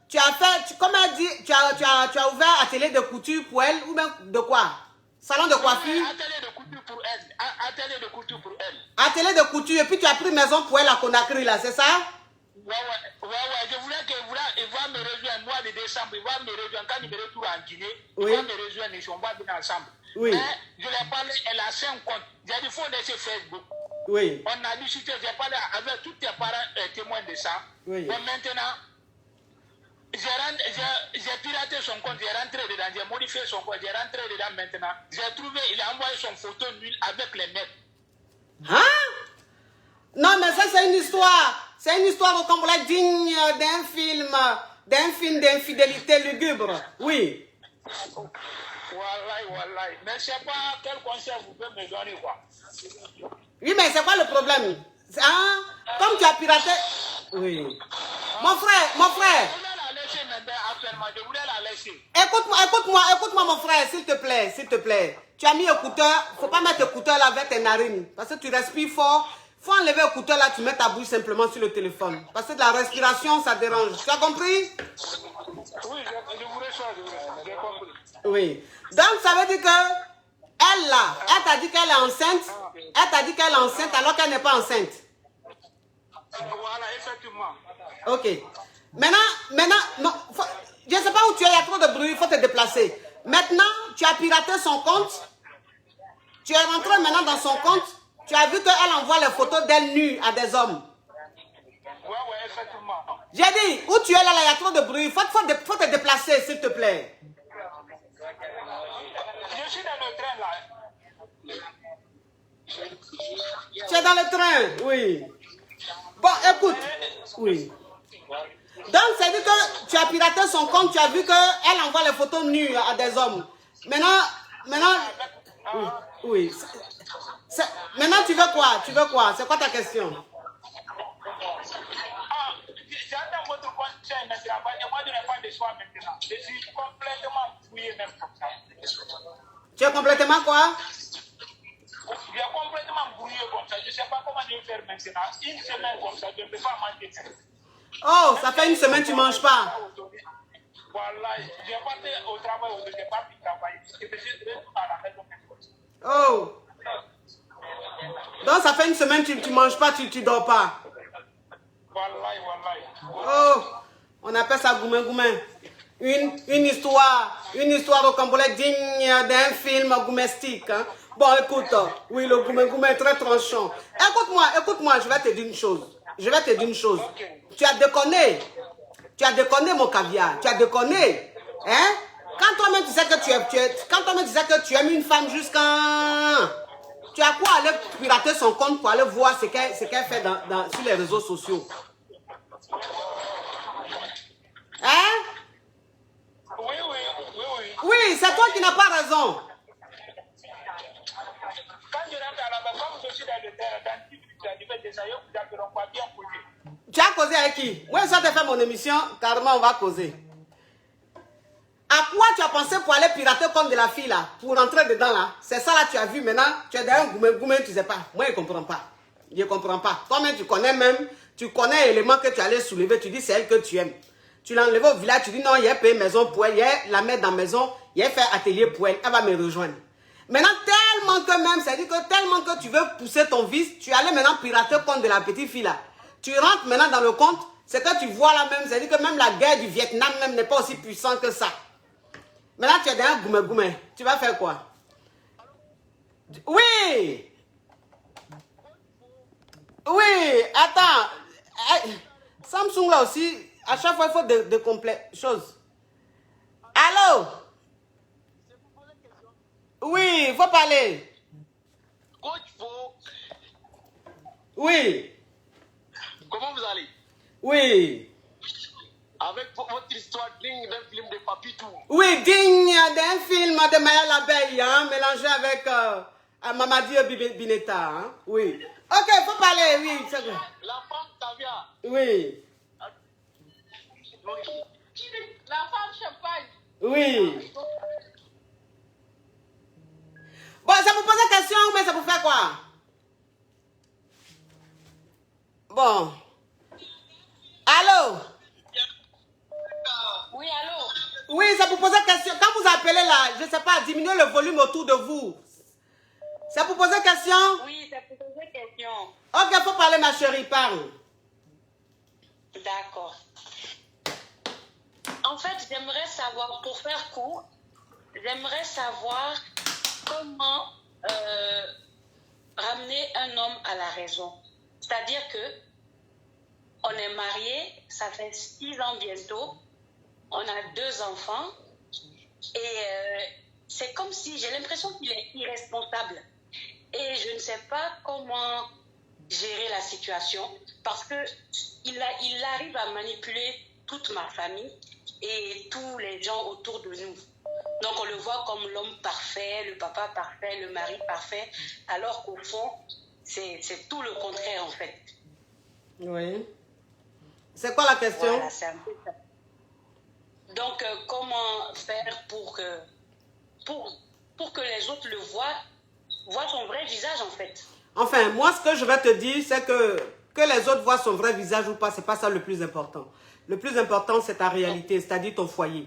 tu as fait, comme elle dit, tu as ouvert atelier de couture pour elle, ou bien de quoi? Salon de coiffure? Atelier de couture pour elle. Atelier de couture pour elle. Atelier de couture, et puis tu as pris maison pour elle à Conakry, là, c'est ça? Ouais, je voulais qu'il va me rejoindre, mois de décembre, il va me rejoindre quand il me retourne en Guinée, oui. Il va me rejoindre, on va venir ensemble. Oui. Mais je lui ai parlé, elle a 5 comptes. J'ai dit, il faut laisser Facebook. Oui. On a discuté, j'ai parlé avec tous tes parents témoins de ça. Oui. Bon, maintenant, j'ai piraté son compte, j'ai rentré dedans, j'ai modifié son compte, j'ai rentré dedans maintenant. J'ai trouvé, il a envoyé son photo nul avec les mecs. Hein? Non, mais ça, c'est une histoire. C'est une histoire au complet digne d'un film d'infidélité lugubre. Oui. Wallah. Mais je ne sais pas quel conseil vous pouvez me donner, quoi. Oui, mais c'est quoi le problème? Hein? Comme tu as piraté... Oui. Mon frère. Je voulais la laisser maintenant, actuellement, je voulais la laisser. Écoute-moi, mon frère, s'il te plaît. Tu as mis écouteur, faut pas mettre écouteur là avec tes narines, parce que tu respires fort. Faut enlever écouteur là, tu mets ta bouche simplement sur le téléphone. Parce que la respiration, ça dérange. Tu as compris? Oui, je vous reçois, j'ai compris. Oui. Donc, ça veut dire que elle là, elle t'a dit qu'elle est enceinte. Elle t'a dit qu'elle est enceinte alors qu'elle n'est pas enceinte. Voilà, effectivement. Ok. Maintenant, non, je ne sais pas où tu es, il y a trop de bruit, il faut te déplacer. Maintenant, tu as piraté son compte. Tu es rentré maintenant dans son compte. Tu as vu qu'elle envoie les photos d'elle nue à des hommes. Ouais, effectivement. J'ai dit, où tu es là, il y a trop de bruit. Il faut te déplacer, s'il te plaît. Je suis dans le train là. Tu es dans le train, oui. Bon, écoute. Oui. Donc, c'est-à-dire que tu as piraté son compte, tu as vu qu'elle envoie les photos nues à des hommes. Maintenant, oui. Maintenant, tu veux quoi? C'est quoi ta question? J'entends votre conseil maintenant, moi je n'ai pas de choix maintenant. Je suis complètement fouillé même comme ça. Tu es complètement quoi? Je suis complètement brouillé comme ça. Je ne sais pas comment je vais faire maintenant. Une semaine comme ça, je ne peux pas manger. Oh, ça fait une semaine que tu ne manges pas. Voilà, j'ai parti au travail aujourd'hui, j'ai pas pu travailler. Je me suis retrouvé à la maison. Oh. Donc ça fait une semaine que tu ne manges pas, tu ne dors pas. Voilà. Oh, on appelle ça goumé. Une histoire au Cambodge digne d'un film goumestique. Hein? Bon, écoute, oui, le goumé est très tranchant. Écoute-moi, je vais te dire une chose. Okay. Tu as déconné, mon caviar. Tu as déconné. Hein? Quand toi-même tu sais que tu aimes une femme jusqu'à... Tu as quoi aller pirater son compte pour aller voir ce qu'elle fait sur les réseaux sociaux? Hein? Oui. Oui, c'est toi qui n'as pas raison. Quand je rentre à la maison, comme je suis dans le terrain, dans 10 minutes, je vais descendre, vous n'appelleront pas bien posé. Tu as causé avec qui? Moi, je vais faire mon émission, carrément, on va causer. À quoi tu as pensé pour aller pirater le compte de la fille là? Pour rentrer dedans là? C'est ça là, tu as vu maintenant? Tu es derrière un goumé, tu ne sais pas. Moi, je ne comprends pas. Toi-même, tu connais l'élément que tu allais soulever. Tu dis c'est elle que tu aimes. Tu l'as enlevé au village, tu dis non, il y a payé maison pour elle, il y a la mettre dans la maison, il y a fait atelier pour elle, elle va me rejoindre. Maintenant, tellement que tu veux pousser ton vice, tu allais maintenant pirater le compte de la petite fille là. Tu rentres maintenant dans le compte, c'est que tu vois là même, c'est-à-dire que même la guerre du Vietnam même n'est pas aussi puissante que ça. Maintenant, tu es dans un goumé. Tu vas faire quoi? Oui, attends. Samsung là aussi, À chaque fois, il faut de complètes choses. Allô? Oui, il faut parler. Coach Fo, Oui. comment vous allez? Oui. Avec votre histoire digne d'un film de Papitou. Oui, digne d'un film de Maya l'abeille, hein, mélangé avec Mamadi Bineta. Hein? Oui. Ok, il faut parler, oui. La femme Tavia. Oui. La femme champagne. Oui. Bon, ça vous pose la question, mais ça vous fait quoi? Bon. Allô? Oui, allô? Oui, ça vous pose la question. Quand vous appelez là, je ne sais pas, diminuez le volume autour de vous. Ça vous pose la question? Oui, ça peut poser question. Ok, il faut parler, ma chérie, parle. D'accord. En fait, j'aimerais savoir, pour faire court, j'aimerais savoir comment ramener un homme à la raison. C'est-à-dire que on est mariés, ça fait 6 ans bientôt, on a 2 enfants, et c'est comme si j'ai l'impression qu'il est irresponsable. Et je ne sais pas comment gérer la situation, parce qu'il arrive à manipuler toute ma famille et tous les gens autour de nous. Donc on le voit comme l'homme parfait, le papa parfait, le mari parfait, alors qu'au fond, c'est tout le contraire en fait. Oui. C'est quoi la question? Voilà, c'est un peu ça. Donc comment faire pour que les autres le voient son vrai visage en fait. Enfin, moi, ce que je vais te dire, c'est que les autres voient son vrai visage ou pas, c'est pas ça le plus important. Le plus important, c'est ta réalité, c'est-à-dire ton foyer.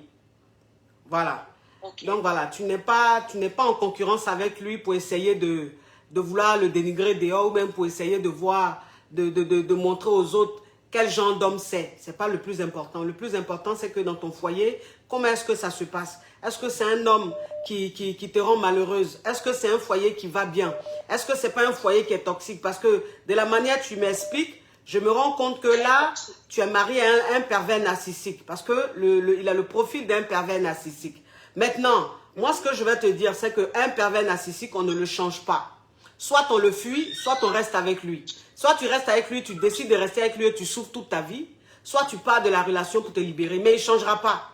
Voilà. Okay. Donc voilà, tu n'es pas en concurrence avec lui pour essayer de vouloir le dénigrer dehors ou même pour essayer de voir, de montrer aux autres quel genre d'homme c'est. C'est pas le plus important. Le plus important, c'est que dans ton foyer, comment est-ce que ça se passe? Est-ce que c'est un homme qui te rend malheureuse? Est-ce que c'est un foyer qui va bien? Est-ce que c'est pas un foyer qui est toxique? Parce que de la manière que tu m'expliques, je me rends compte que là, tu es marié à un pervers narcissique. Parce que il a le profil d'un pervers narcissique. Maintenant, moi, ce que je vais te dire, c'est qu'un pervers narcissique, on ne le change pas. Soit on le fuit, soit on reste avec lui. Soit tu restes avec lui, tu décides de rester avec lui et tu souffres toute ta vie. Soit tu pars de la relation pour te libérer. Mais il ne changera pas.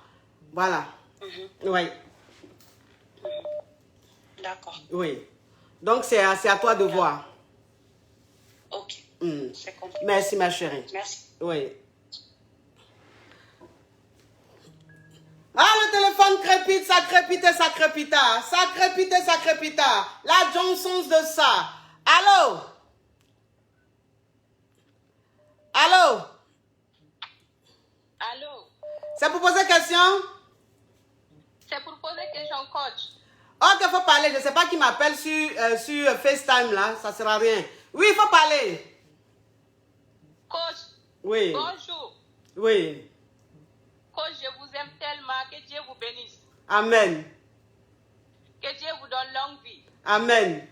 Voilà. Oui. D'accord. Oui. Donc, c'est à toi de voir. Ok. C'est compris. Merci, ma chérie. Merci. Oui. Ah, le téléphone crépite, ça crépite et ça crépita. Ça crépite et ça crépita. La Johnson's de ça. Allô? Allô? Allô? C'est pour poser question? C'est pour poser question, coach. Ok, il faut parler. Je ne sais pas qui m'appelle sur FaceTime, là. Ça ne sert à rien. Oui, il faut parler. Coach, Oui. bonjour. Oui. Coach, je vous aime tellement. Que Dieu vous bénisse. Amen. Que Dieu vous donne longue vie. Amen.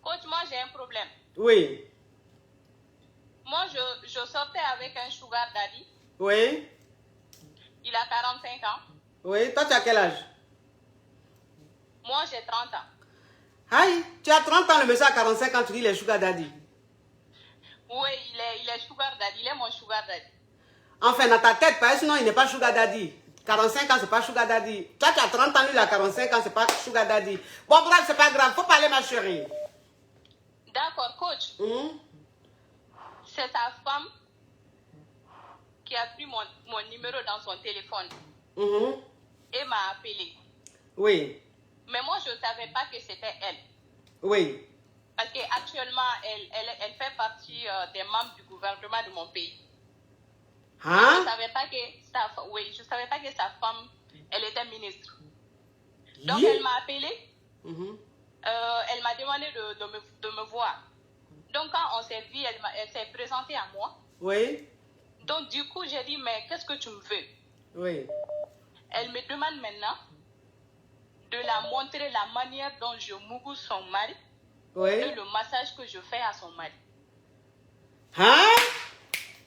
Coach, moi j'ai un problème. Oui. Moi, je sortais avec un sugar daddy. Oui. Il a 45 ans. Oui. Toi, tu as quel âge? Moi, j'ai 30 ans. Aïe, tu as 30 ans, le monsieur a 45 ans, tu dis les sugar daddy. Oui, il est sugar daddy. Il est mon sugar daddy. Enfin, dans ta tête, parce que sinon, il n'est pas sugar daddy. 45 ans, c'est pas sugar daddy. Toi, tu as 30 ans, lui, il a 45 ans, c'est pas sugar daddy. Bon, bref, c'est pas grave. Faut parler, ma chérie. D'accord, coach. C'est sa femme qui a pris mon numéro dans son téléphone et m'a appelé. Oui. Mais moi, je ne savais pas que c'était elle. Oui. Parce qu'actuellement, elle fait partie des membres du gouvernement de mon pays. Hein? Je ne savais pas que sa femme, elle était ministre. Donc, elle m'a appelé. Elle m'a demandé de me voir. Donc, quand on s'est vu, elle s'est présentée à moi. Oui. Donc, du coup, j'ai dit, mais qu'est-ce que tu me veux? Oui. Elle me demande maintenant de la montrer la manière dont je mougoue son mari et le massage que je fais à son mari. Hein?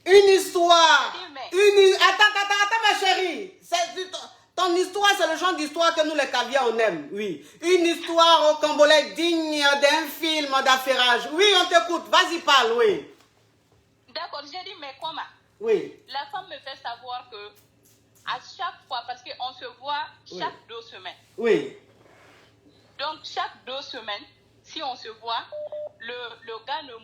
Une histoire. Oui, mais... Une histoire que nous, les caviars, on aime. Oui. Une histoire au Congolais digne d'un film d'affairage. Oui, on t'écoute. Vas-y, parle, oui. D'accord, j'ai dit, mais comment? Oui. La femme me fait savoir que à chaque fois, parce qu'on se voit chaque 2 semaines. Oui. Donc, chaque 2 semaines, si on se voit, le gars ne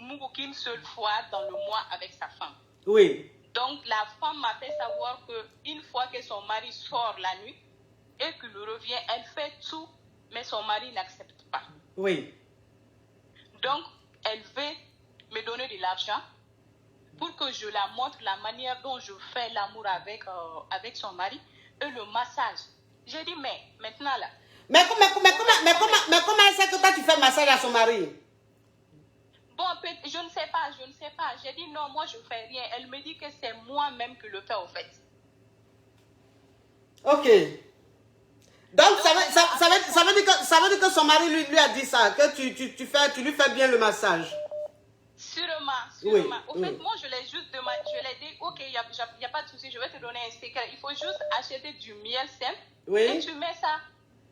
mourra qu'une seule fois dans le mois avec sa femme. Oui. Donc, la femme m'a fait savoir qu'une fois que son mari sort la nuit et qu'il revient, elle fait tout, mais son mari n'accepte pas. Oui. Donc, elle veut me donner de l'argent pour que je la montre la manière dont je fais l'amour avec son mari et le massage. J'ai dit, mais maintenant là. Mais comment elle sait que toi tu fais massage à son mari? Bon, je ne sais pas. J'ai dit non, moi je ne fais rien. Elle me dit que c'est moi-même qui le fais au fait. Ok. Donc ça veut dire que son mari lui a dit ça, que tu lui fais bien le massage. Sûrement. Oui, Au fait, moi je l'ai juste demandé, je l'ai dit, ok, il n'y a pas de souci, je vais te donner un secret. Il faut juste acheter du miel simple et tu mets ça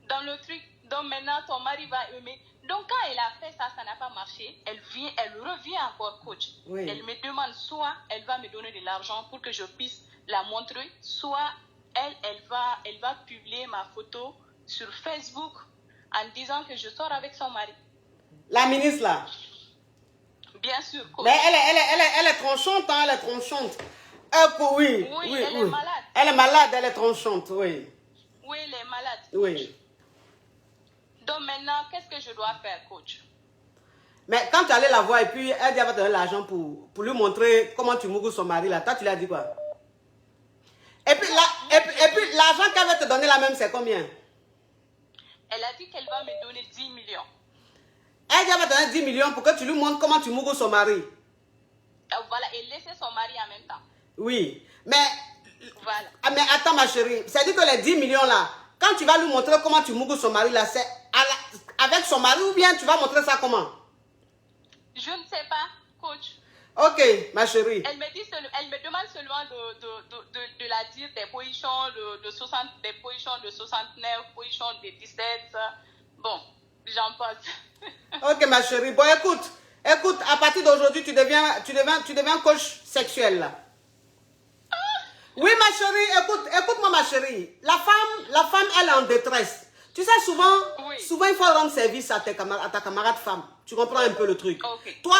dans le truc. Donc maintenant ton mari va aimer. Donc quand elle a fait ça, ça n'a pas marché. Elle revient encore coach. Oui. Elle me demande soit elle va me donner de l'argent pour que je puisse la montrer, soit elle va publier ma photo sur Facebook en disant que je sors avec son mari. La ministre là. Bien sûr, coach. Mais elle est tranchante, hein, elle est tranchante. Oui, elle est malade. Elle est malade, elle est tranchante, oui. Oui, elle est malade. Oui. Donc maintenant, qu'est-ce que je dois faire, coach? Mais quand tu allais la voir et puis elle dit elle va te donner l'argent pour lui montrer comment tu mourres son mari là, toi tu lui as dit quoi? Et puis l'argent qu'elle va te donner là même c'est combien? Elle a dit qu'elle va me donner 10 millions. Elle dit elle va te donner 10 millions pour que tu lui montres comment tu mourres son mari. Voilà, et laisser son mari en même temps. Oui, mais... Voilà. Mais attends ma chérie, c'est-à-dire que les 10 millions là, quand tu vas lui montrer comment tu mourres son mari là, c'est avec son mari ou bien tu vas montrer ça comment? Je ne sais pas, coach. Ok, ma chérie. Elle me demande seulement de la dire des positions des positions de 69, positions de 17. Bon, j'en passe. Ok, ma chérie. Bon, écoute, à partir d'aujourd'hui, tu deviens coach sexuel là. Oui, ma chérie, écoute-moi, ma chérie. La femme, elle est en détresse. Tu sais, souvent, il faut rendre service à ta camarade femme. Tu comprends un peu le truc. Okay. Toi,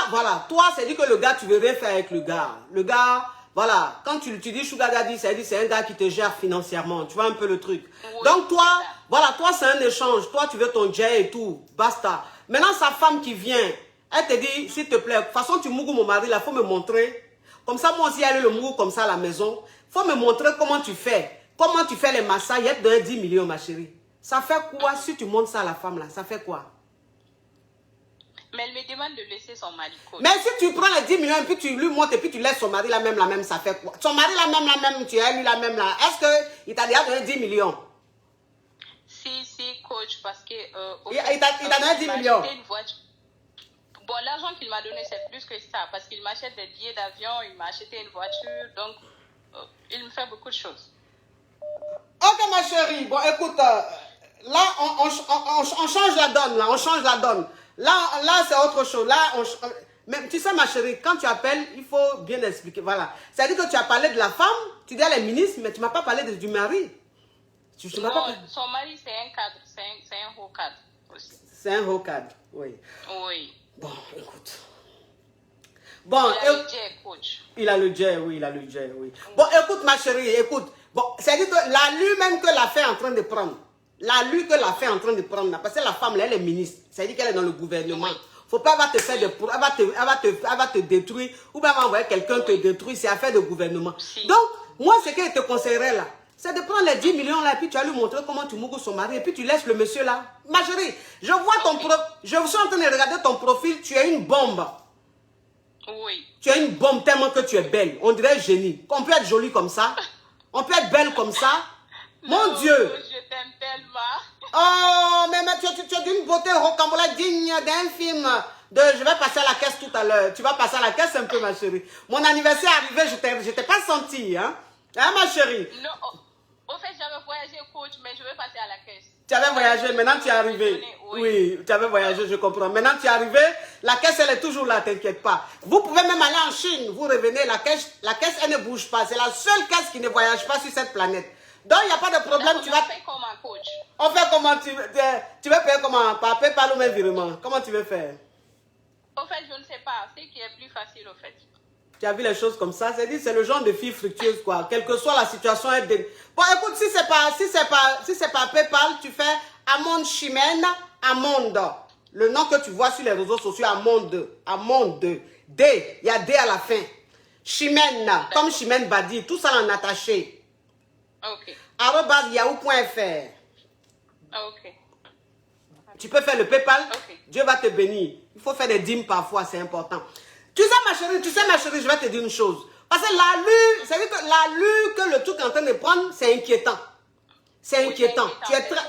c'est dit que le gars, tu veux rien faire avec le gars. Le gars, voilà, quand tu dis sugar daddy, c'est un gars qui te gère financièrement. Tu vois un peu le truc. Oui, donc toi, c'est un échange. Toi, tu veux ton jet et tout. Basta. Maintenant, sa femme qui vient, elle te dit, s'il te plaît, de toute façon, tu mourres mon mari, là, il faut me montrer. Comme ça, moi aussi, aller le mourre comme ça à la maison. Il faut me montrer comment tu fais. Comment tu fais les massages. Elle te donne 10 millions, ma chérie. Ça fait quoi si tu montres ça à la femme, là? Ça fait quoi? Mais elle me demande de laisser son mari, coach. Mais si tu prends les 10 millions et puis tu lui montres et puis tu laisses son mari la même, ça fait quoi? Son mari la même, tu as lui la même là. Est-ce qu'il t'a déjà donné 10 millions? Si, coach, parce que... il t'a donné 10 millions. Bon, l'argent qu'il m'a donné, c'est plus que ça. Parce qu'il m'achète des billets d'avion, il m'a acheté une voiture. Donc, il me fait beaucoup de choses. Ok, ma chérie. Bon, écoute, là, on change la donne. Là, on change la donne. Là c'est autre chose. Là, mais tu sais, ma chérie, quand tu appelles, il faut bien expliquer. Voilà. C'est-à-dire que tu as parlé de la femme, tu dis à la ministre, mais tu ne m'as pas parlé du mari. Non, son mari, c'est un cadre. C'est un haut cadre aussi. C'est un haut cadre, oui. Oui. Bon, écoute. Bon, il a le jet, coach. Il a le jet, oui, il a le jet, oui. Bon, écoute, ma chérie, écoute. Bon, c'est-à-dire que la lue même que la femme est en train de prendre, parce que la femme, là, elle est ministre. C'est-à-dire qu'elle est dans le gouvernement. Oui. Faut pas avoir te faire de... Elle va te détruire, ou bien elle va envoyer quelqu'un te détruire, c'est affaire de gouvernement. Si. Donc, moi, ce que je te conseillerais là, c'est de prendre les 10 millions là, et puis tu vas lui montrer comment tu mourres son mari, et puis tu laisses le monsieur là. Ma chérie, je vois ton profil, je suis en train de regarder ton profil, tu es une bombe. Oui. Tu es une bombe tellement que tu es belle. On dirait génie. On peut être jolie comme ça. On peut être belle comme ça. Mon Dieu. Je t'aime tellement. Oh, mais tu as d'une beauté rocambole digne d'un film. Je vais passer à la caisse tout à l'heure. Tu vas passer à la caisse un peu, ma chérie. Mon anniversaire est arrivé, je t'ai pas senti, hein? Hein, ma chérie? Non. Au fait, j'avais voyagé, coach, mais je vais passer à la caisse. Tu avais voyagé, maintenant tu es arrivé. Oui, tu avais voyagé, je comprends. Maintenant tu es arrivé, la caisse elle est toujours là, t'inquiète pas. Vous pouvez même aller en Chine, vous revenez, la caisse elle ne bouge pas. C'est la seule caisse qui ne voyage pas sur cette planète. Donc il n'y a pas de problème, tu vas... On fait comment, coach? On fait comment? Tu veux payer comment? Par PayPal ou même virement? Comment tu veux faire? Au fait, je ne sais pas. C'est qui est plus facile, au fait. Tu as vu les choses comme ça? C'est le genre de fille fructueuse, quoi. Quelle que soit la situation. Bon, écoute, si c'est pas PayPal, tu fais Amande Chimène, Amande. Le nom que tu vois sur les réseaux sociaux, Amande. Amande. D. Il y a D à la fin. Chimène, comme Chimène Badi. Tout ça en attaché. Ok. @yahoo.fr. Ok. Tu peux faire le PayPal. Ok. Dieu va te bénir. Il faut faire des dîmes parfois, c'est important. Tu sais ma chérie, je vais te dire une chose. Parce que l'allure, c'est-à-dire que l'allure que le truc est en train de prendre, c'est inquiétant. C'est inquiétant. Tu es très...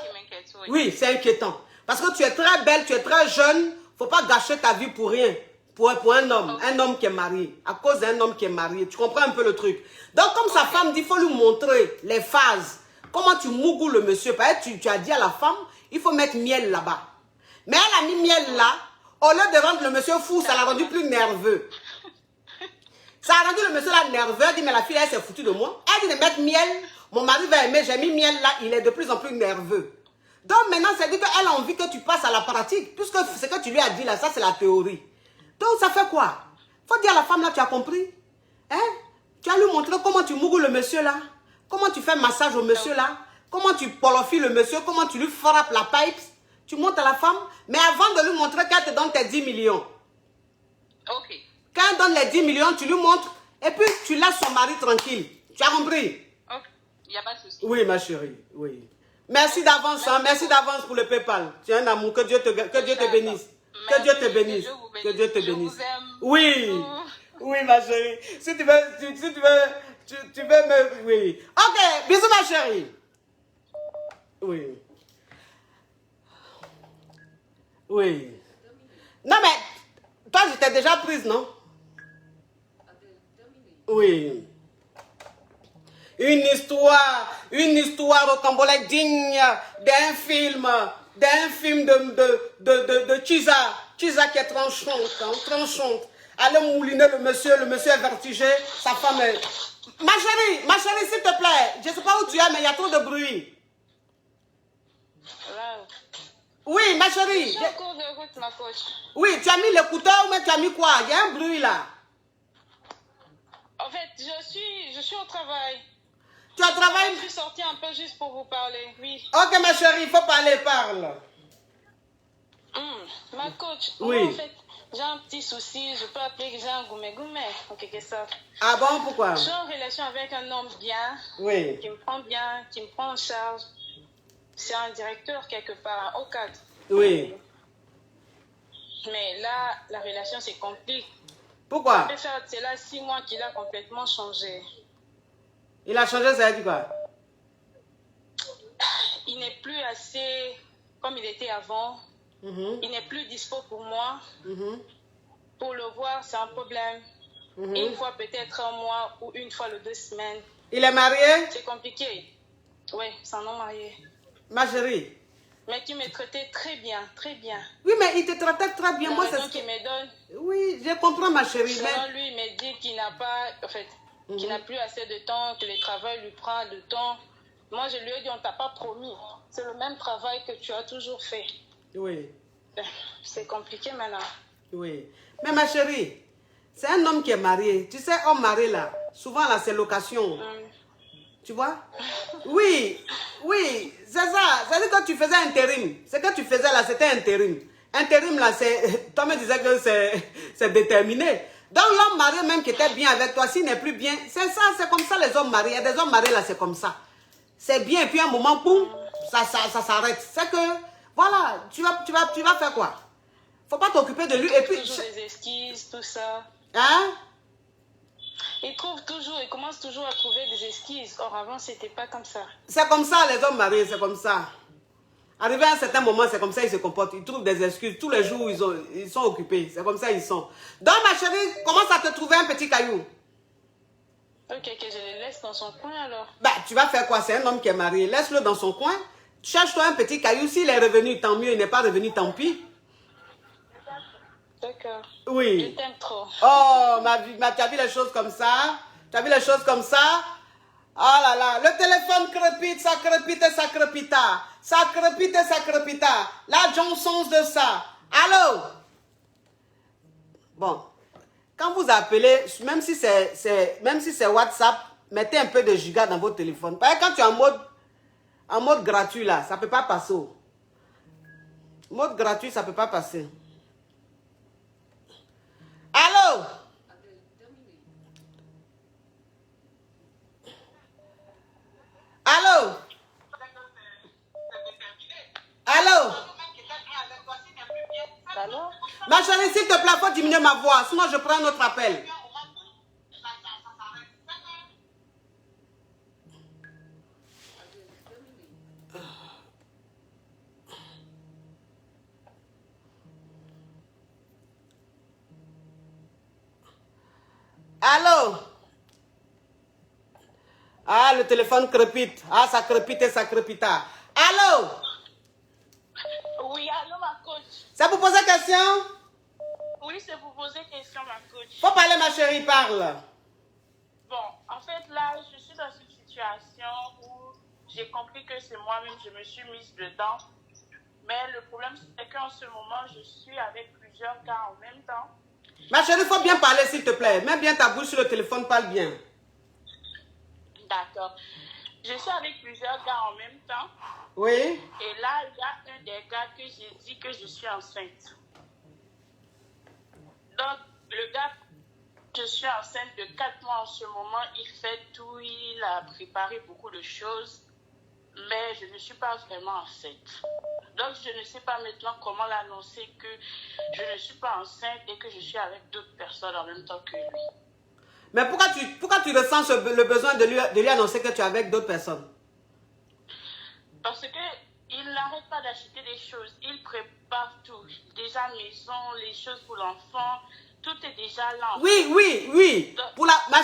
Oui, c'est inquiétant. Parce que tu es très belle, tu es très jeune. Il ne faut pas gâcher ta vie pour rien. Pour un homme. Un homme qui est marié. À cause d'un homme qui est marié. Tu comprends un peu le truc. Donc, comme sa femme dit, il faut lui montrer les phases. Comment tu mougous le monsieur. Parce que tu as dit à la femme, il faut mettre miel là-bas. Mais elle a mis miel là. Au lieu de rendre le monsieur fou, ça l'a rendu plus nerveux. Ça a rendu le monsieur là nerveux. Elle dit, mais la fille, elle s'est foutue de moi. Elle dit de mettre miel. Mon mari va aimer, j'ai mis miel là. Il est de plus en plus nerveux. Donc maintenant, c'est dit qu'elle a envie que tu passes à la pratique. Puisque ce que tu lui as dit là, ça c'est la théorie. Donc ça fait quoi? Faut dire à la femme là, tu as compris? Hein? Tu as lui montré comment tu mougoules le monsieur là. Comment tu fais massage au monsieur là. Comment tu polofies le monsieur. Comment tu lui frappes la pipe. Tu montres à la femme, mais avant de lui montrer qu'elle te donne tes 10 millions. Ok. Quand elle donne les 10 millions, tu lui montres, et puis tu laisses son mari tranquille. Tu as compris? Ok. Il n'y a pas de souci. Oui, ma chérie, oui. Merci d'avance, hein, merci d'avance pour le PayPal. Tu es un amour, que Dieu te bénisse. Que Dieu te bénisse. Que Dieu te bénisse. Oui, oui, ma chérie. Si tu veux me... Oui. Ok, bisous, ma chérie. Oui. Oui. Non, mais toi, je t'ai déjà prise, non? Oui. Une histoire rocambolesque digne d'un film de Chiza. Chiza qui est tranchante, hein, tranchante. Allez mouliner le monsieur est vertigé, sa femme est... Ma chérie, s'il te plaît, je ne sais pas où tu es, mais il y a trop de bruit. Wow. Oui, ma chérie. Je suis en cours de route, ma coach. Oui, tu as mis l'écouteur, mais tu as mis quoi? Il y a un bruit là. En fait, je suis au travail. Tu as travaillé? Je suis sortie un peu juste pour vous parler, oui. Ok, ma chérie, il faut parler, parle. Ma coach, Oui. moi, en fait, j'ai un petit souci, je peux appeler que j'ai un goumé, en quelque sorte. Ah bon, pourquoi? Je suis en relation avec un homme bien, Oui. qui me prend bien, qui me prend en charge. C'est un directeur quelque part, un haut cadre. Oui. Mais là, la relation se complique. Pourquoi? C'est là 6 mois qu'il a complètement changé. Il a changé, ça a dit quoi? Il n'est plus assez comme il était avant. Il n'est plus dispo pour moi. Pour le voir, c'est un problème. Une fois peut-être un mois ou une fois le 2 semaines. Il est marié? C'est compliqué. Oui, c'est un homme marié. Ma chérie. Mais tu me traitais très bien, très bien. Oui, mais il te traitait très bien. Moi, c'est ce qu'il me donne. Oui, je comprends, ma chérie. Selon lui, il me dit qu'il n'a pas, en fait, qu'il n'a plus assez de temps, que le travail lui prend le temps. Moi, je lui ai dit, on ne t'a pas promis. C'est le même travail que tu as toujours fait. Oui. C'est compliqué maintenant. Oui. Mais ma chérie, c'est un homme qui est marié. Tu sais, homme marié là, souvent là, c'est location. Tu vois? Oui, oui, c'est ça. C'est-à-dire que tu faisais intérim. Ce que tu faisais là, c'était intérim. Intérim là, c'est... Toi me disais que c'est déterminé. Donc l'homme marié même qui était bien avec toi, s'il n'est plus bien, c'est ça, c'est comme ça les hommes mariés. Il y a des hommes mariés là, c'est comme ça. C'est bien, et puis à un moment, boum, ça s'arrête. C'est que, voilà, tu vas faire quoi? Faut pas t'occuper de lui. Et puis... Toujours des esquisses, tout ça. Hein? Il commence toujours à trouver des esquisses. Or, avant, c'était pas comme ça. C'est comme ça, les hommes mariés, c'est comme ça. Arrivé à un certain moment, c'est comme ça ils se comportent. Ils trouvent des excuses. Tous les jours, ils sont occupés. C'est comme ça ils sont. Donc, ma chérie, commence à te trouver un petit caillou. Ok, que je le laisse dans son coin alors. Bah, tu vas faire quoi? C'est un homme qui est marié. Laisse-le dans son coin. Cherche-toi un petit caillou. S'il est revenu, tant mieux. Il n'est pas revenu, tant pis. D'accord. Oui. Je t'aime trop. Oh, tu as vu les choses comme ça? Tu as vu les choses comme ça? Oh là là, le téléphone crépite, ça crépite et ça crépita. Ça crépite et ça crépita. La Johnson de ça. Allô? Bon. Quand vous appelez, même si c'est WhatsApp, mettez un peu de giga dans votre téléphone. Parce que quand tu es en mode gratuit là, ça ne peut pas passer. Mode gratuit, ça ne peut pas passer. Allô? Allô? Allô? Allô? Ma chérie, s'il te plaît, faut diminuer ma voix, sinon je prends un autre appel. Allô? Ah, le téléphone crépite. Ah, ça crépite et ça crépita. Allô? Oui, allô, ma coach. C'est pour poser question? Oui, c'est pour poser question, ma coach. Faut parler, ma chérie, parle. Bon, en fait, là, je suis dans une situation où j'ai compris que c'est moi-même, je me suis mise dedans. Mais le problème, c'est qu'en ce moment, je suis avec plusieurs gars en même temps. Ma chérie, faut bien parler, s'il te plaît. Mets bien ta bouche sur le téléphone, parle bien. D'accord. Je suis avec plusieurs gars en même temps. Oui? Et là, il y a un des gars que j'ai dit que je suis enceinte. Donc, le gars, je suis enceinte de 4 mois en ce moment. Il fait tout, il a préparé beaucoup de choses. Mais je ne suis pas vraiment enceinte. Donc, je ne sais pas maintenant comment l'annoncer que je ne suis pas enceinte et que je suis avec d'autres personnes en même temps que lui. Mais pourquoi tu ressens le besoin de lui annoncer que tu es avec d'autres personnes? Parce qu'il n'arrête pas d'acheter des choses. Il prépare tout. Déjà maison, les choses pour l'enfant. Tout est déjà là. Oui. Donc, ma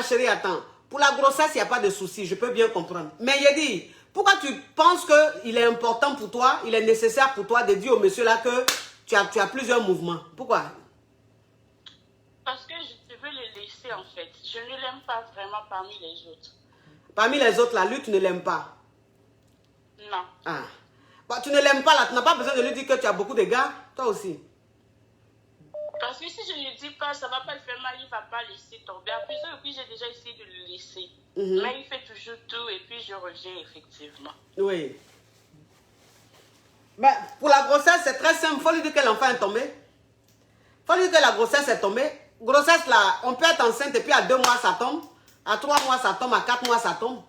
chérie, attends. Pour la grossesse, il n'y a pas de souci. Je peux bien comprendre. Mais il dit, pourquoi tu penses qu'il est important pour toi, il est nécessaire pour toi de dire au monsieur là que tu as plusieurs mouvements? Pourquoi? Parce que je veux le laisser en fait. Je ne l'aime pas vraiment parmi les autres. Parmi les autres, là, lui, tu ne l'aimes pas? Non. Ah. Bah, tu ne l'aimes pas là, tu n'as pas besoin de lui dire que tu as beaucoup de gars, toi aussi. Parce que si je ne lui dis pas, ça ne va pas le faire mal, il ne va pas laisser tomber. À plusieurs reprises, j'ai déjà essayé de le laisser. Mais il fait toujours tout et puis je reviens effectivement. Oui. Mais pour la grossesse, c'est très simple. Il faut lui dire que l'enfant est tombé. Il faut lui dire que la grossesse est tombée. Grossesse là, on peut être enceinte et puis à 2 mois ça tombe. À 3 mois ça tombe, à 4 mois ça tombe.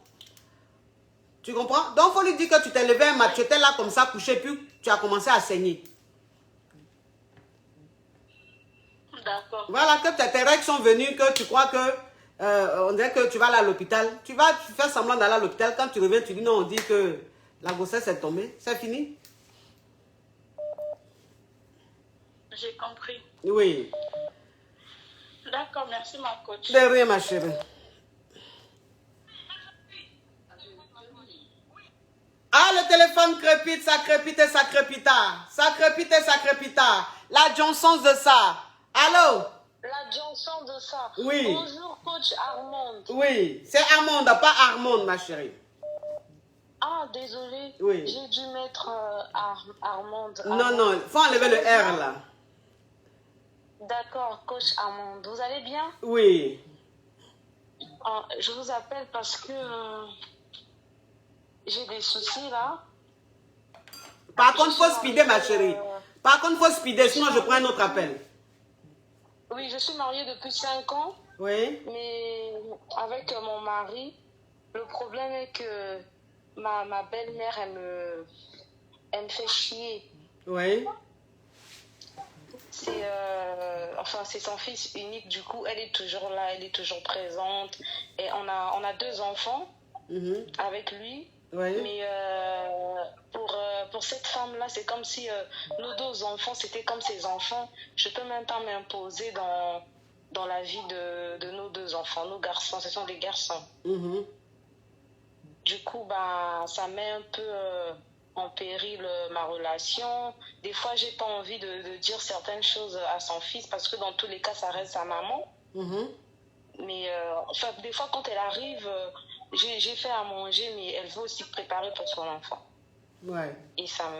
Tu comprends? Donc il faut lui dire que tu t'es levé un matin, tu étais là comme ça couché, puis tu as commencé à saigner. D'accord. Voilà, que tes règles sont venues, que tu crois que on dirait que tu vas aller à l'hôpital. Tu fais semblant d'aller à l'hôpital. Quand tu reviens, tu dis non, on dit que la grossesse est tombée. C'est fini? J'ai compris. Oui. D'accord, merci ma coach. De rien, ma chérie. Ah, le téléphone crépite, ça crépite et ça crépita. Ça crépite et ça crépita. La Johnson de ça. Allô? La Johnson de ça. Oui. Bonjour, coach Armand. Oui, c'est Armand, pas Armand, ma chérie. Ah, désolé. Oui. J'ai dû mettre Armand. Non, il faut enlever le R là. D'accord, coach Armand. Vous allez bien? Oui. Je vous appelle parce que j'ai des soucis là. Par contre, il faut speeder, ma chérie. Par contre, il faut speeder, sinon je prends un autre appel. Oui, je suis mariée depuis 5 ans. Oui. Mais avec mon mari, le problème est que ma belle-mère, elle me fait chier. Oui. C'est son fils unique, du coup, elle est toujours là, elle est toujours présente. Et on a 2 enfants avec lui. Oui. Mais pour cette femme-là, c'est comme si nos 2 enfants, c'était comme ses enfants. Je peux même pas m'imposer dans la vie de nos deux enfants, nos garçons. Ce sont des garçons. Du coup, bah, ça met un peu en péril ma relation. Des fois, j'ai pas envie de dire certaines choses à son fils parce que dans tous les cas, ça reste sa maman. Mais enfin, des fois, quand elle arrive, j'ai fait à manger, mais elle veut aussi préparer pour son enfant. Ouais. Et ça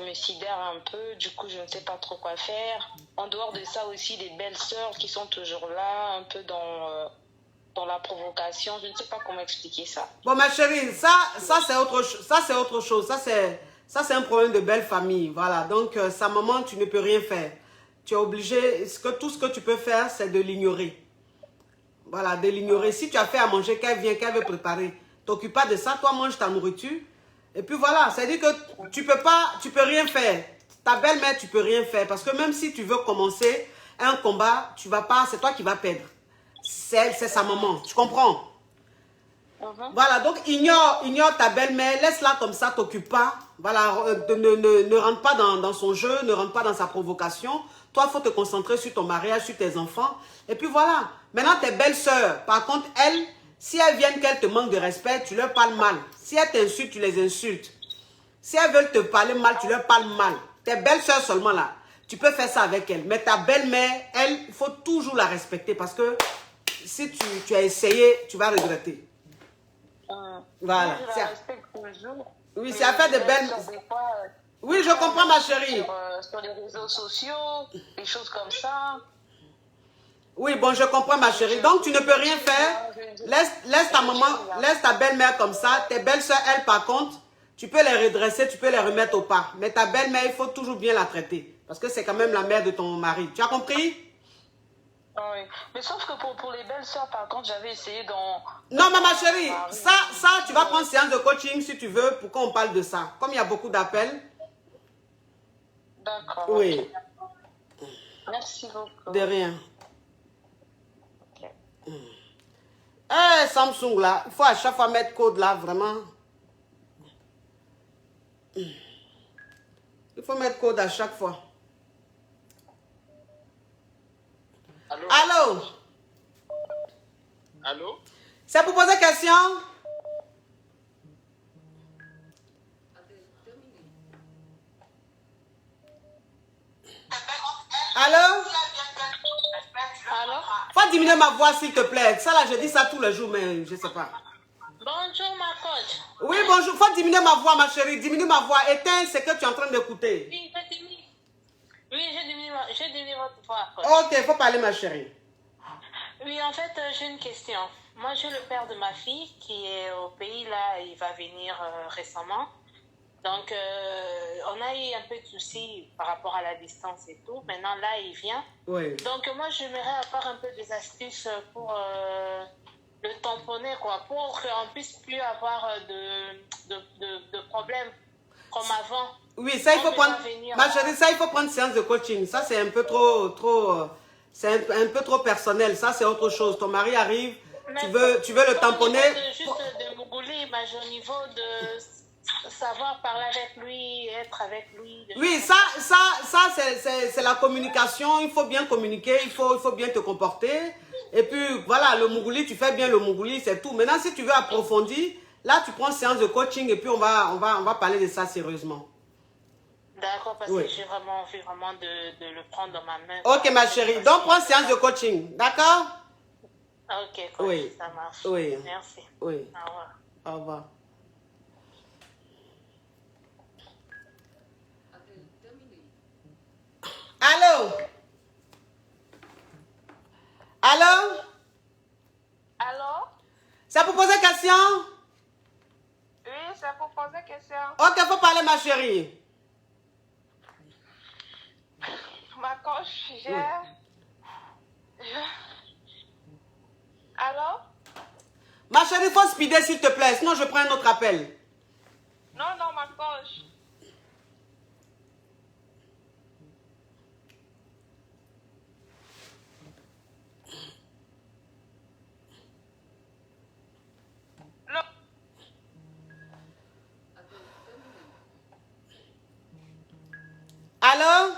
me sidère un peu. Du coup, je ne sais pas trop quoi faire. En dehors de ça aussi, les belles sœurs qui sont toujours là, un peu dans la provocation. Je ne sais pas comment expliquer ça. Bon, ma chérie, ça c'est autre chose. Ça, c'est autre chose. Ça, c'est un problème de belle famille. Voilà. Donc, sa maman, tu ne peux rien faire. Tu es obligé. Tout ce que tu peux faire, c'est de l'ignorer. Voilà, de l'ignorer. Si tu as fait à manger, qu'elle vient, qu'elle veut préparer, t'occupe pas de ça. Toi, mange ta nourriture. Et puis voilà. C'est-à-dire que tu peux rien faire. Ta belle-mère, tu peux rien faire. Parce que même si tu veux commencer un combat, tu vas pas. C'est toi qui vas perdre. C'est sa maman, tu comprends? Voilà, donc ignore ta belle-mère, laisse-la comme ça, t'occupe pas. Voilà, ne rentre pas dans son jeu, ne rentre pas dans sa provocation. Toi, il faut te concentrer sur ton mariage, sur tes enfants. Et puis voilà, maintenant tes belles-sœurs, par contre, elles, si elles viennent qu'elles te manquent de respect, tu leur parles mal. Si elles t'insultent, tu les insultes. Si elles veulent te parler mal, tu leur parles mal. Tes belles-sœurs seulement là, tu peux faire ça avec elles. Mais ta belle-mère, elle, il faut toujours la respecter parce que si tu as essayé, tu vas regretter. Voilà. Je la respecte toujours. Oui, c'est affaire de belle. Oui, je comprends, ma chérie. Sur les réseaux sociaux, des choses comme ça. Oui, bon, je comprends, ma chérie. Donc, tu ne peux rien faire. Laisse ta maman, laisse ta belle-mère comme ça. Tes belles-sœurs, elles, par contre, tu peux les redresser, tu peux les remettre au pas. Mais ta belle-mère, il faut toujours bien la traiter. Parce que c'est quand même la mère de ton mari. Tu as compris? Oui, mais sauf que pour les belles sœurs, par contre, j'avais essayé dans... Non, mais ma chérie, ça, tu vas prendre séance de coaching si tu veux, pour qu'on parle de ça. Comme il y a beaucoup d'appels. D'accord. Oui. Okay. Merci beaucoup. De rien. Okay. Samsung, là, il faut à chaque fois mettre code, là, vraiment. Il faut mettre code à chaque fois. Allô? Allô? Allô? C'est pour poser question? Allô? Alors? Faut diminuer ma voix, s'il te plaît. Ça, là, je dis ça tous les jours, mais je sais pas. Bonjour, ma coach. Oui, bonjour. Faut diminuer ma voix, ma chérie. Diminue ma voix. Éteins ce que tu es en train d'écouter. Oui, j'ai diminué votre voix, coach. Ok, faut parler, ma chérie. Oui, en fait, j'ai une question. Moi, j'ai le père de ma fille qui est au pays, là, il va venir récemment. Donc, on a eu un peu de soucis par rapport à la distance et tout. Maintenant, là, il vient. Oui. Donc, moi, j'aimerais avoir un peu des astuces pour le tamponner, quoi, pour qu'on puisse plus avoir de problèmes comme avant. Oui, ça, il faut prendre... Ma chérie, ça, il faut prendre séance de coaching. Ça, c'est un peu trop... c'est un peu trop personnel. Ça, c'est autre chose. Ton mari arrive, tu veux le tamponner. Juste de Mougouli, au niveau de savoir parler avec lui, être avec lui. Oui, ça c'est la communication. Il faut bien communiquer, il faut bien te comporter. Et puis, voilà, le Mougouli, tu fais bien le Mougouli, c'est tout. Maintenant, si tu veux approfondir, là, tu prends séance de coaching et puis on va parler de ça sérieusement. D'accord, parce que j'ai vraiment envie de le prendre dans ma main. Ok, ma chérie. Donc, prends séance de coaching. D'accord? Ok, coach, oui. Ça marche. Oui. Merci. Oui. Au revoir. Au revoir. Allô? Allô? Allô? C'est pour poser question? Oui, c'est pour poser question. Ok, faut parler, ma chérie. Ma coach, Allô? Ma chérie, il faut speeder, s'il te plaît, sinon je prends un autre appel. Non, ma coach. Allô?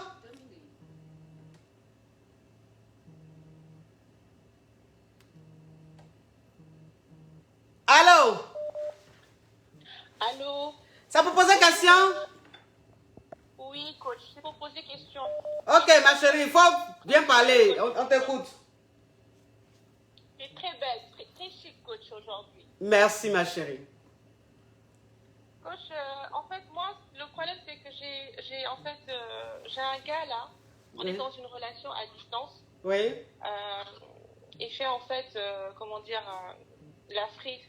Allô? Ça pour poser question? Oui, coach, c'est pour poser question. Ok, ma chérie, il faut bien parler. On t'écoute. Tu es très belle, très chic, coach, aujourd'hui. Merci, ma chérie. Coach, en fait, moi, le problème, c'est que j'ai un gars là. On est dans une relation à distance. Oui. Il fait en fait, l'Afrique.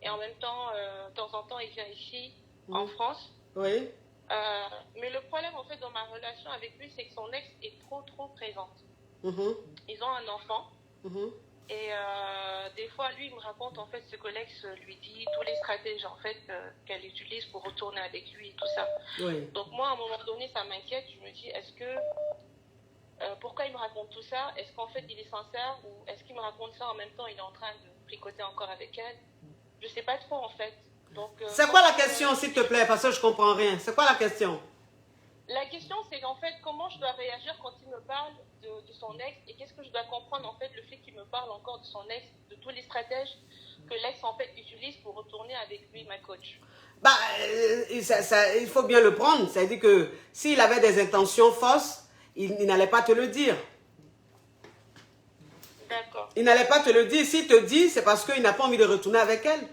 Et en même temps, de temps en temps, il vient ici, en France. Oui. Mais le problème, en fait, dans ma relation avec lui, c'est que son ex est trop présente. Ils ont un enfant. Et des fois, lui, il me raconte, en fait, ce que l'ex lui dit, tous les stratèges, en fait, qu'elle utilise pour retourner avec lui et tout ça. Oui. Donc, moi, à un moment donné, ça m'inquiète. Je me dis, est-ce que... pourquoi il me raconte tout ça? Est-ce qu'en fait, il est sincère? Ou est-ce qu'il me raconte ça en même temps, il est en train de tricoter encore avec elle? Je sais pas trop, en fait. C'est quoi la question, s'il te plaît? Parce que je comprends rien. C'est quoi la question? La question, c'est qu'en fait, comment je dois réagir quand il me parle de son ex et qu'est-ce que je dois comprendre, en fait, le fait qu'il me parle encore de son ex, de tous les stratèges que l'ex, en fait, utilise pour retourner avec lui, ma coach. Bah, il faut bien le prendre. C'est-à-dire que s'il avait des intentions fausses, il n'allait pas te le dire. D'accord. Il n'allait pas te le dire. S'il te dit, c'est parce qu'il n'a pas envie de retourner avec elle.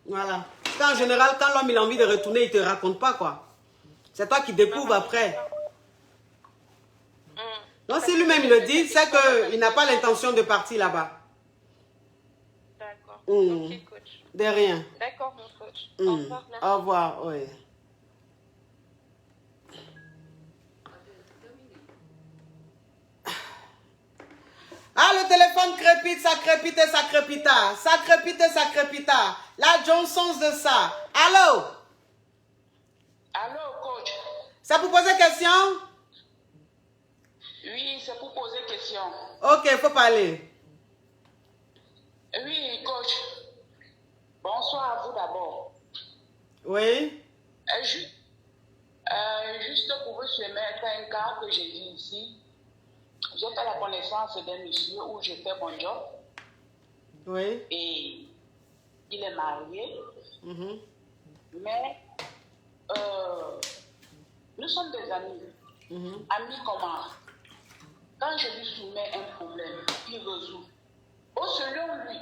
Voilà. En général, quand l'homme il a envie de retourner, il ne te raconte pas, quoi. C'est toi qui découvres après. Donc, si lui-même il le dit, c'est qu'il n'a pas l'intention de partir là-bas. D'accord. Ok, coach. De rien. D'accord, mon coach. Au revoir. Merci. Au revoir, oui. Ah, le téléphone crépite, ça crépite et ça crépita. Ça crépite et ça crépita. La Johnson's de ça. Allô? Allô, coach? C'est pour poser question? Oui, c'est pour poser question. Ok, il faut parler. Oui, coach. Bonsoir à vous d'abord. Oui? Juste pour vous soumettre un cas que j'ai vu ici. J'ai fait la connaissance d'un monsieur où j'ai fait mon job. Oui. Et il est marié. Mais nous sommes des amis. Amis comment? Quand je lui soumets un problème, il résout. Selon lui,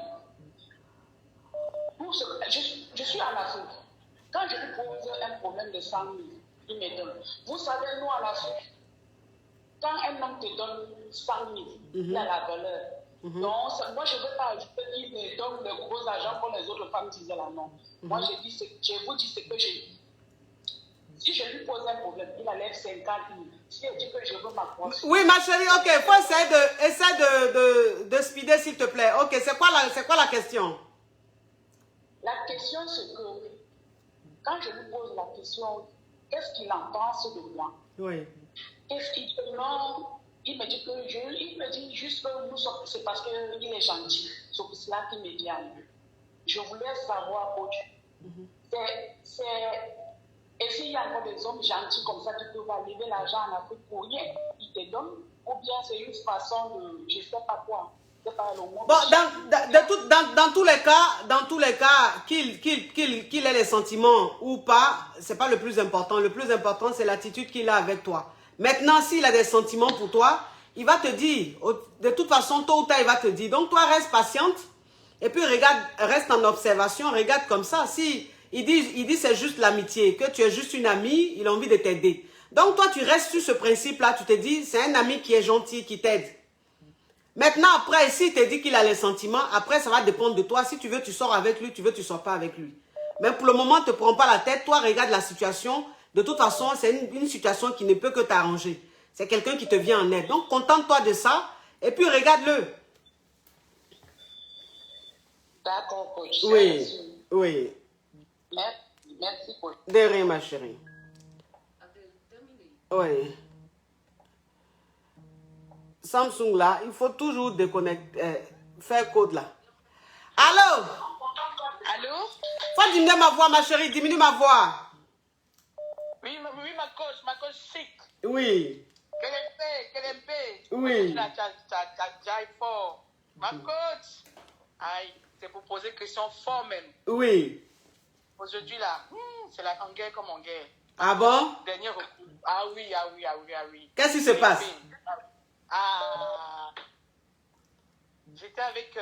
je suis en Afrique. Quand je lui pose un problème de 100 000, il me donne. Vous savez, nous en Afrique, quand un homme te donne 100 000, il a la valeur. Donc, moi, je ne veux pas ajouter qu'il me donne le gros argent comme les autres femmes disaient là, non. Moi, je vous dis ce que j'ai dit. Si je lui pose un problème, il enlève 50 000. Si elle dit que je veux ma croissance. Oui, ma chérie, ok. Il faut essayer de speeder, s'il te plaît. Ok, c'est quoi la question? La question, c'est que quand je lui pose la question, qu'est-ce qu'il en pense de moi? Oui. Qu'est-ce qu'il demande? Il me dit juste que nous sommes, c'est parce qu'il est gentil. C'est pour cela qu'il me dit à nous. Je voulais savoir, coach, et s'il y a encore des hommes gentils comme ça qui peuvent arriver l'argent en Afrique pour rien, ils te donnent, ou bien c'est une façon de, je ne sais pas quoi. C'est pas le mot. Bon, dans tous les cas, qu'il ait les sentiments ou pas, c'est pas le plus important. Le plus important, c'est l'attitude qu'il a avec toi. Maintenant, s'il a des sentiments pour toi, il va te dire, de toute façon, tôt ou tard, il va te dire. Donc, toi, reste patiente, et puis regarde, reste en observation, regarde comme ça. Si il dit c'est juste l'amitié, que tu es juste une amie, il a envie de t'aider. Donc, toi, tu restes sur ce principe-là, tu te dis, c'est un ami qui est gentil, qui t'aide. Maintenant, après, s'il te dit qu'il a les sentiments, après, ça va dépendre de toi. Si tu veux, tu sors avec lui, tu veux, tu sors pas avec lui. Mais pour le moment, ne te prends pas la tête. Toi, regarde la situation. De toute façon, c'est une situation qui ne peut que t'arranger. C'est quelqu'un qui te vient en aide. Donc, contente-toi de ça et puis regarde-le. D'accord, coach. Oui, oui. Merci, coach. De rien, ma chérie. Oui. Samsung, là, il faut toujours déconnecter, faire code, là. Allô? Allô? Faut diminuer ma voix, ma chérie. Diminue ma voix. Oui, ma coach chic. Oui. Kelempe. Oui. J'aille fort. Ma coach. Aïe, c'est pour poser question fort même. Oui. Aujourd'hui, là, c'est la en guerre comme en guerre. Ah bon? Dernier recours. Ah oui, ah oui, ah oui, ah oui. Qu'est-ce qui se passe? Ah, j'étais avec,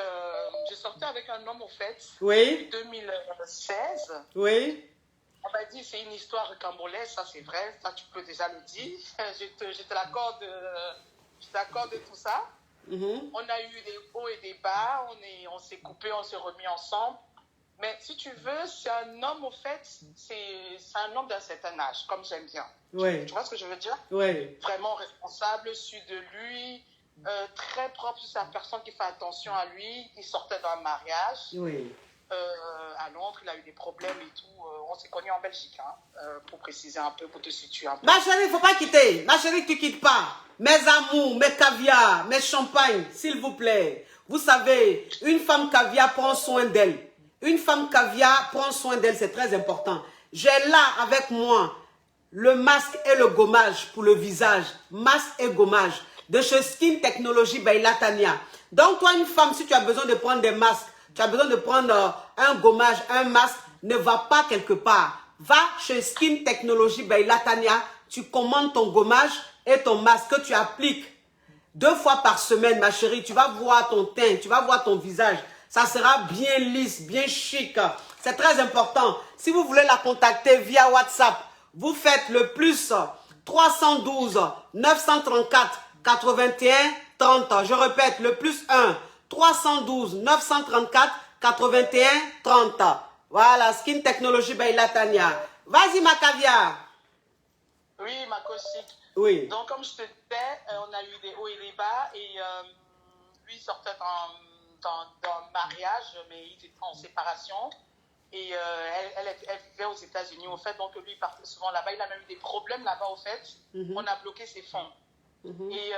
j'ai sorti avec un homme, au fait, Oui. en 2016. Oui. On m'a dit, c'est une histoire cambolaise, ça c'est vrai, ça tu peux déjà le dire. Je te l'accorde de tout ça. On a eu des hauts et des bas, on s'est coupé, on s'est remis ensemble. Mais si tu veux, c'est un homme, au fait, c'est un homme d'un certain âge, comme j'aime bien. Oui. Tu vois ce que je veux dire? Oui. Vraiment responsable, sûr de lui, très propre sur sa personne, qui fait attention à lui. Il sortait d'un mariage. Oui. À Londres, il a eu des problèmes et tout. On s'est connus en Belgique, hein, pour préciser un peu, pour te situer un peu. Ma chérie, il ne faut pas quitter. Ma chérie, tu ne quittes pas. Mes amours, mes caviars, mes champagnes, s'il vous plaît. Vous savez, une femme caviar prend soin d'elle. Une femme caviar prend soin d'elle, c'est très important. J'ai là avec moi le masque et le gommage pour le visage. Masque et gommage de chez Skin Technology by Latania. Donc toi, une femme, si tu as besoin de prendre des masques, tu as besoin de prendre un gommage, un masque, ne va pas quelque part. Va chez Skin Technology by Latania, tu commandes ton gommage et ton masque que tu appliques 2 fois par semaine, ma chérie. Tu vas voir ton teint, tu vas voir ton visage. Ça sera bien lisse, bien chic. C'est très important. Si vous voulez la contacter via WhatsApp, vous faites le plus 312 934 81 30. Je répète, le plus 1 312 934 81 30. Voilà, Skin Technology by Latania. Vas-y, ma caviar. Oui, ma cosique. Oui. Donc, comme je te disais, on a eu des hauts et des bas. Et lui sortait d'un mariage, mais il était en séparation. Et elle vivait aux États-Unis, au fait. Donc, lui, il partait souvent là-bas. Il a même eu des problèmes là-bas, au fait. On a bloqué ses fonds. Et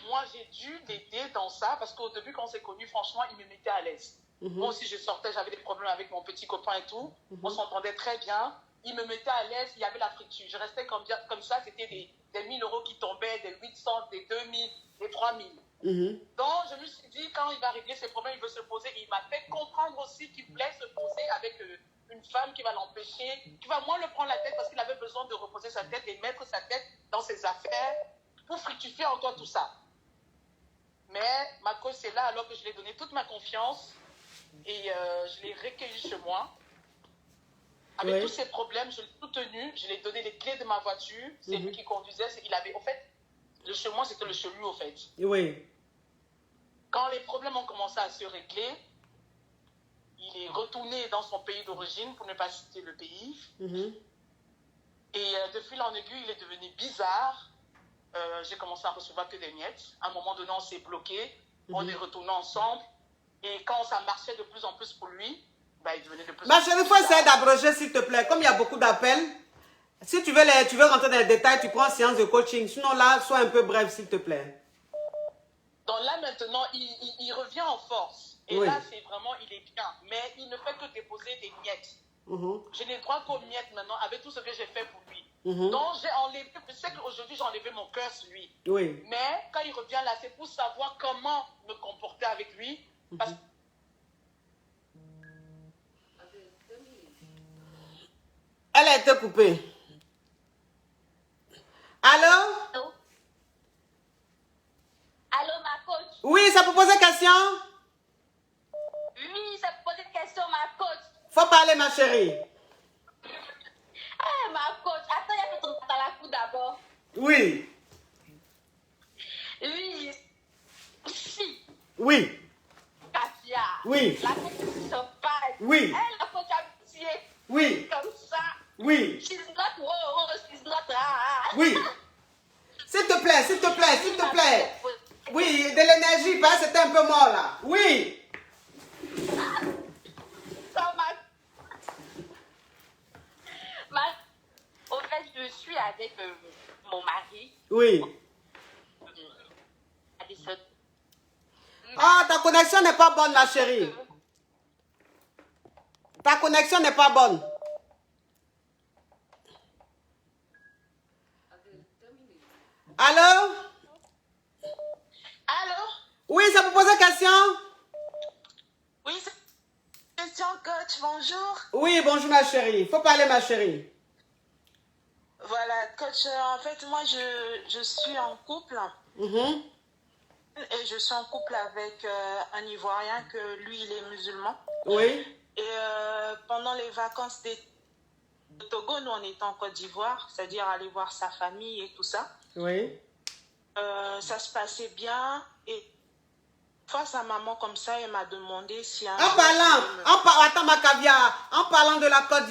moi, j'ai dû l'aider dans ça, parce qu'au début, quand on s'est connus, franchement, il me mettait à l'aise. Moi aussi, je sortais, j'avais des problèmes avec mon petit copain et tout. On s'entendait très bien. Il me mettait à l'aise, il y avait la friture. Je restais comme ça, c'était des 1000 € qui tombaient, des 800, des 2000, des 3000. Donc, je me suis dit, quand il va régler ses problèmes, il veut se poser. Il m'a fait comprendre aussi qu'il voulait se poser avec une femme qui va l'empêcher, qui va moins le prendre la tête, parce qu'il avait besoin de reposer sa tête et mettre sa tête dans ses affaires pour fructifier encore tout ça. Mais ma cause, c'est là, alors que je lui ai donné toute ma confiance et je l'ai recueilli chez moi. Avec tous ses problèmes, je l'ai soutenu, je lui ai donné les clés de ma voiture, c'est lui qui conduisait. Il avait, au fait, le chez moi, c'était le chez lui, au fait. Oui. Quand les problèmes ont commencé à se régler, il est retourné dans son pays d'origine, pour ne pas citer le pays. Et de fil en aiguille, il est devenu bizarre. J'ai commencé à recevoir que des miettes. À un moment donné, on s'est bloqué. On est retourné ensemble. Et quand ça marchait de plus en plus pour lui, bah, il devenait de plus en plus. Ma chérie, il faut essayer d'abroger, s'il te plaît. Comme il y a beaucoup d'appels, si tu veux rentrer dans les détails, tu prends une séance de coaching. Sinon, là, sois un peu bref, s'il te plaît. Donc là, maintenant, il revient en force. Et là, c'est vraiment, il est bien. Mais il ne fait que déposer des miettes. Je n'ai droit qu'aux miettes maintenant, avec tout ce que j'ai fait pour lui. Donc, j'ai enlevé, je sais qu'aujourd'hui, j'ai enlevé mon cœur sur lui. Oui. Mais quand il revient là, c'est pour savoir comment me comporter avec lui. Parce que elle a été coupée. Allô? Allô, ma coach? Oui, ça peut poser question? Oui, ça peut poser question, ma coach. Faut parler, ma chérie. Eh, ma coach, attends, il y a ton dans la cou d'abord. Oui. Oui. Si. Oui. Katia. Oui. La coach se passe. Oui. Elle, la coach amitié. Oui. Comme ça. Oui. She's not wow, she's not rare. Oui. S'il te plaît, s'il te plaît, s'il te plaît. Oui, de l'énergie, parce que c'était un peu mort là. Oui. Au fait, je suis avec mon mari. Oui. Ah, ta connexion n'est pas bonne, ma chérie. Ta connexion n'est pas bonne. Allô? Allô? Oui, ça peut poser question? Oui, c'est question coach, bonjour. bonjour. Oui, bonjour ma chérie. Faut parler ma chérie. Voilà, coach, en fait, moi, je suis en couple. Et je suis en couple avec un Ivoirien que lui, il est musulman. Oui. Et pendant les vacances de Togo, nous, on était en Côte d'Ivoire, c'est-à-dire aller voir sa famille et tout ça. Oui. Ça se passait bien. Et face à maman comme ça, elle m'a demandé si un attends ma caviar, en parlant de la Côte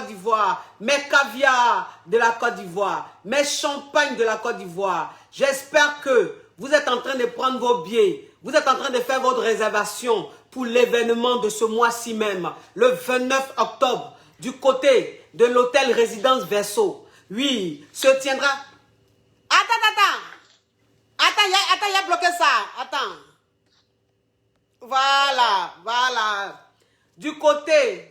d'Ivoire, mes caviars de la Côte d'Ivoire, mes champagnes de la Côte d'Ivoire, j'espère que vous êtes en train de prendre vos billets, vous êtes en train de faire votre réservation pour l'événement de ce mois-ci même, le 29 octobre, du côté de l'hôtel Résidence Verso. Oui, se tiendra... Attends, il a bloqué ça. Attends. Voilà. Du côté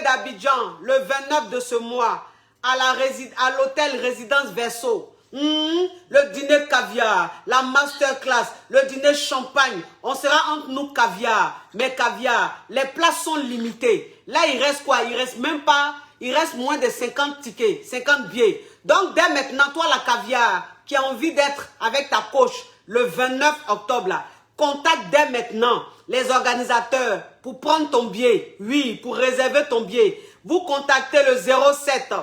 d'Abidjan, le 29 de ce mois, à l'hôtel Résidence Verso. Le dîner caviar, la masterclass, le dîner champagne. On sera entre nous caviar. Mais caviar, les places sont limitées. Là, il reste quoi? Il reste même pas... Il reste moins de 50 tickets, 50 billets. Donc, dès maintenant, toi, la caviar, qui a envie d'être avec ta coach le 29 octobre, là, contacte dès maintenant les organisateurs pour prendre ton billet. Oui, pour réserver ton billet. Vous contactez le 07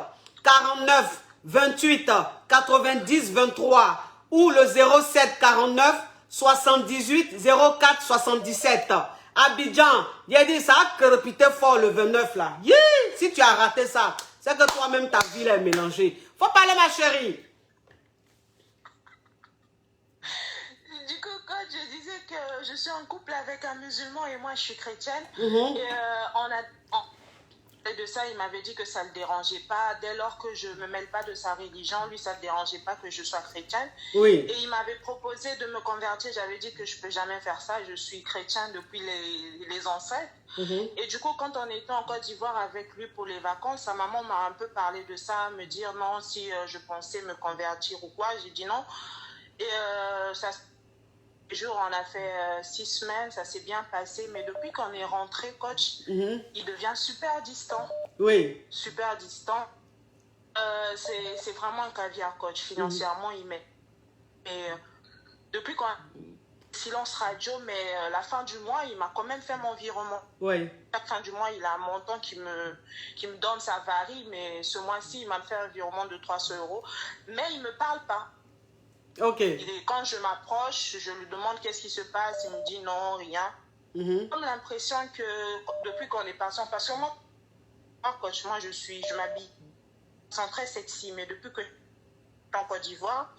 49 28 90 23 ou le 07 49 78 04 77. Abidjan, il a dit ça a crépité fort le 29 là. Yeah! Si tu as raté ça, c'est que toi-même ta vie est mélangée. Faut parler ma chérie. Du coup, quand je disais que je suis en couple avec un musulman et moi je suis chrétienne, et de ça, il m'avait dit que ça ne le dérangeait pas. Dès lors que je ne me mêle pas de sa religion, lui, ça ne le dérangeait pas que je sois chrétienne. Oui. Et il m'avait proposé de me convertir. J'avais dit que je ne peux jamais faire ça. Je suis chrétienne depuis les ancêtres. Et du coup, quand on était en Côte d'Ivoire avec lui pour les vacances, sa maman m'a un peu parlé de ça, me dire non, si je pensais me convertir ou quoi. J'ai dit non. Et ça jour, on a fait 6 semaines, ça s'est bien passé, mais depuis qu'on est rentré, coach, il devient super distant. Oui. Super distant. C'est vraiment un caviar, coach. Financièrement, il met. Et depuis qu'on silence radio, mais la fin du mois, il m'a quand même fait mon virement. Oui. Chaque fin du mois, il a un montant qui me donne, ça varie, mais ce mois-ci, il m'a fait un virement de 300 €. Mais il ne me parle pas. Ok. Quand je m'approche, je lui demande qu'est-ce qui se passe. Il me dit non, rien. J'ai l'impression que depuis qu'on est parti, parce que moi, coach, moi je m'habille. Ils sont très sexy, mais depuis que je suis en Côte d'Ivoire,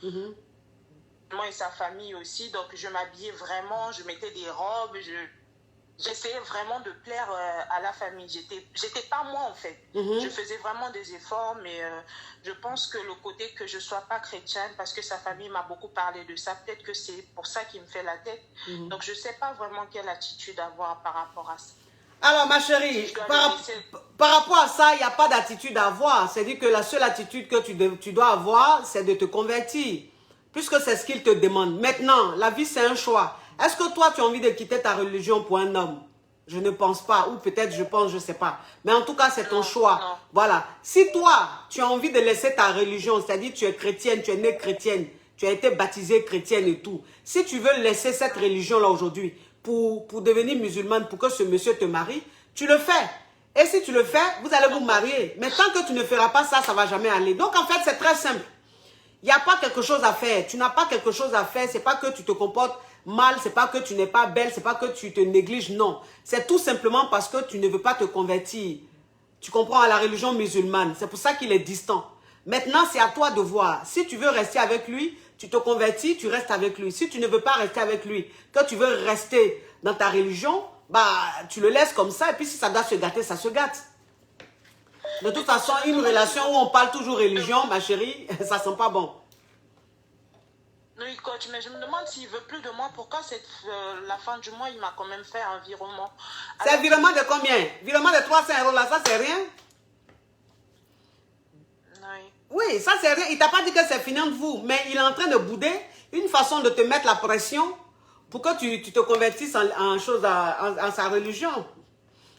moi et sa famille aussi, donc je m'habillais vraiment, je mettais des robes, j'essayais vraiment de plaire à la famille. J'étais pas moi en fait. Je faisais vraiment des efforts, mais je pense que le côté que je sois pas chrétienne, parce que sa famille m'a beaucoup parlé de ça, peut-être que c'est pour ça qu'il me fait la tête. Donc je sais pas vraiment quelle attitude avoir par rapport à ça. Alors ma chérie, par rapport à ça, il n'y a pas d'attitude à avoir. C'est-à-dire que la seule attitude que tu dois avoir, c'est de te convertir. Puisque c'est ce qu'il te demande. Maintenant, la vie c'est un choix. Est-ce que toi, tu as envie de quitter ta religion pour un homme? Je ne pense pas. Ou peut-être je pense, je ne sais pas. Mais en tout cas, c'est ton choix. Non. Voilà. Si toi, tu as envie de laisser ta religion, c'est-à-dire tu es chrétienne, tu es née chrétienne, tu as été baptisée chrétienne et tout. Si tu veux laisser cette religion-là aujourd'hui pour devenir musulmane, pour que ce monsieur te marie, tu le fais. Et si tu le fais, vous allez vous marier. Mais tant que tu ne feras pas ça, ça ne va jamais aller. Donc en fait, c'est très simple. Il n'y a pas quelque chose à faire. Tu n'as pas quelque chose à faire. Ce n'est pas que tu te comportes mal, c'est pas que tu n'es pas belle, c'est pas que tu te négliges, non. C'est tout simplement parce que tu ne veux pas te convertir. Tu comprends, à la religion musulmane. C'est pour ça qu'il est distant. Maintenant, c'est à toi de voir. Si tu veux rester avec lui, tu te convertis, tu restes avec lui. Si tu ne veux pas rester avec lui, que tu veux rester dans ta religion, bah, tu le laisses comme ça. Et puis si ça doit se gâter, ça se gâte. De toute façon, une relation où on parle toujours religion, ma chérie, ça sent pas bon. Oui, coach, mais je me demande s'il veut plus de moi. Pourquoi la fin du mois, il m'a quand même fait un virement. C'est un virement de combien? Virement de 300 € là, ça c'est rien? Oui. Oui, ça c'est rien. Il t'a pas dit que c'est fini entre vous, mais il est en train de bouder une façon de te mettre la pression pour que tu te convertisses en sa religion.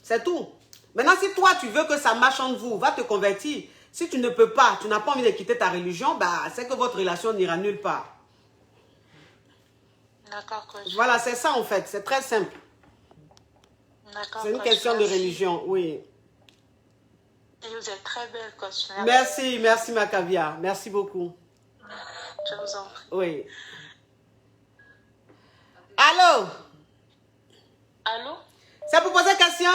C'est tout. Maintenant, si toi, tu veux que ça marche entre vous, va te convertir. Si tu ne peux pas, tu n'as pas envie de quitter ta religion, bah, c'est que votre relation n'ira nulle part. D'accord, coach. Voilà, c'est ça en fait. C'est très simple. D'accord, C'est une coach, question de merci. religion, oui. Et vous êtes très belle, coach. Merci, merci ma caviar. Merci beaucoup. Je vous en prie. Oui. Allô? Allô? C'est pour poser question?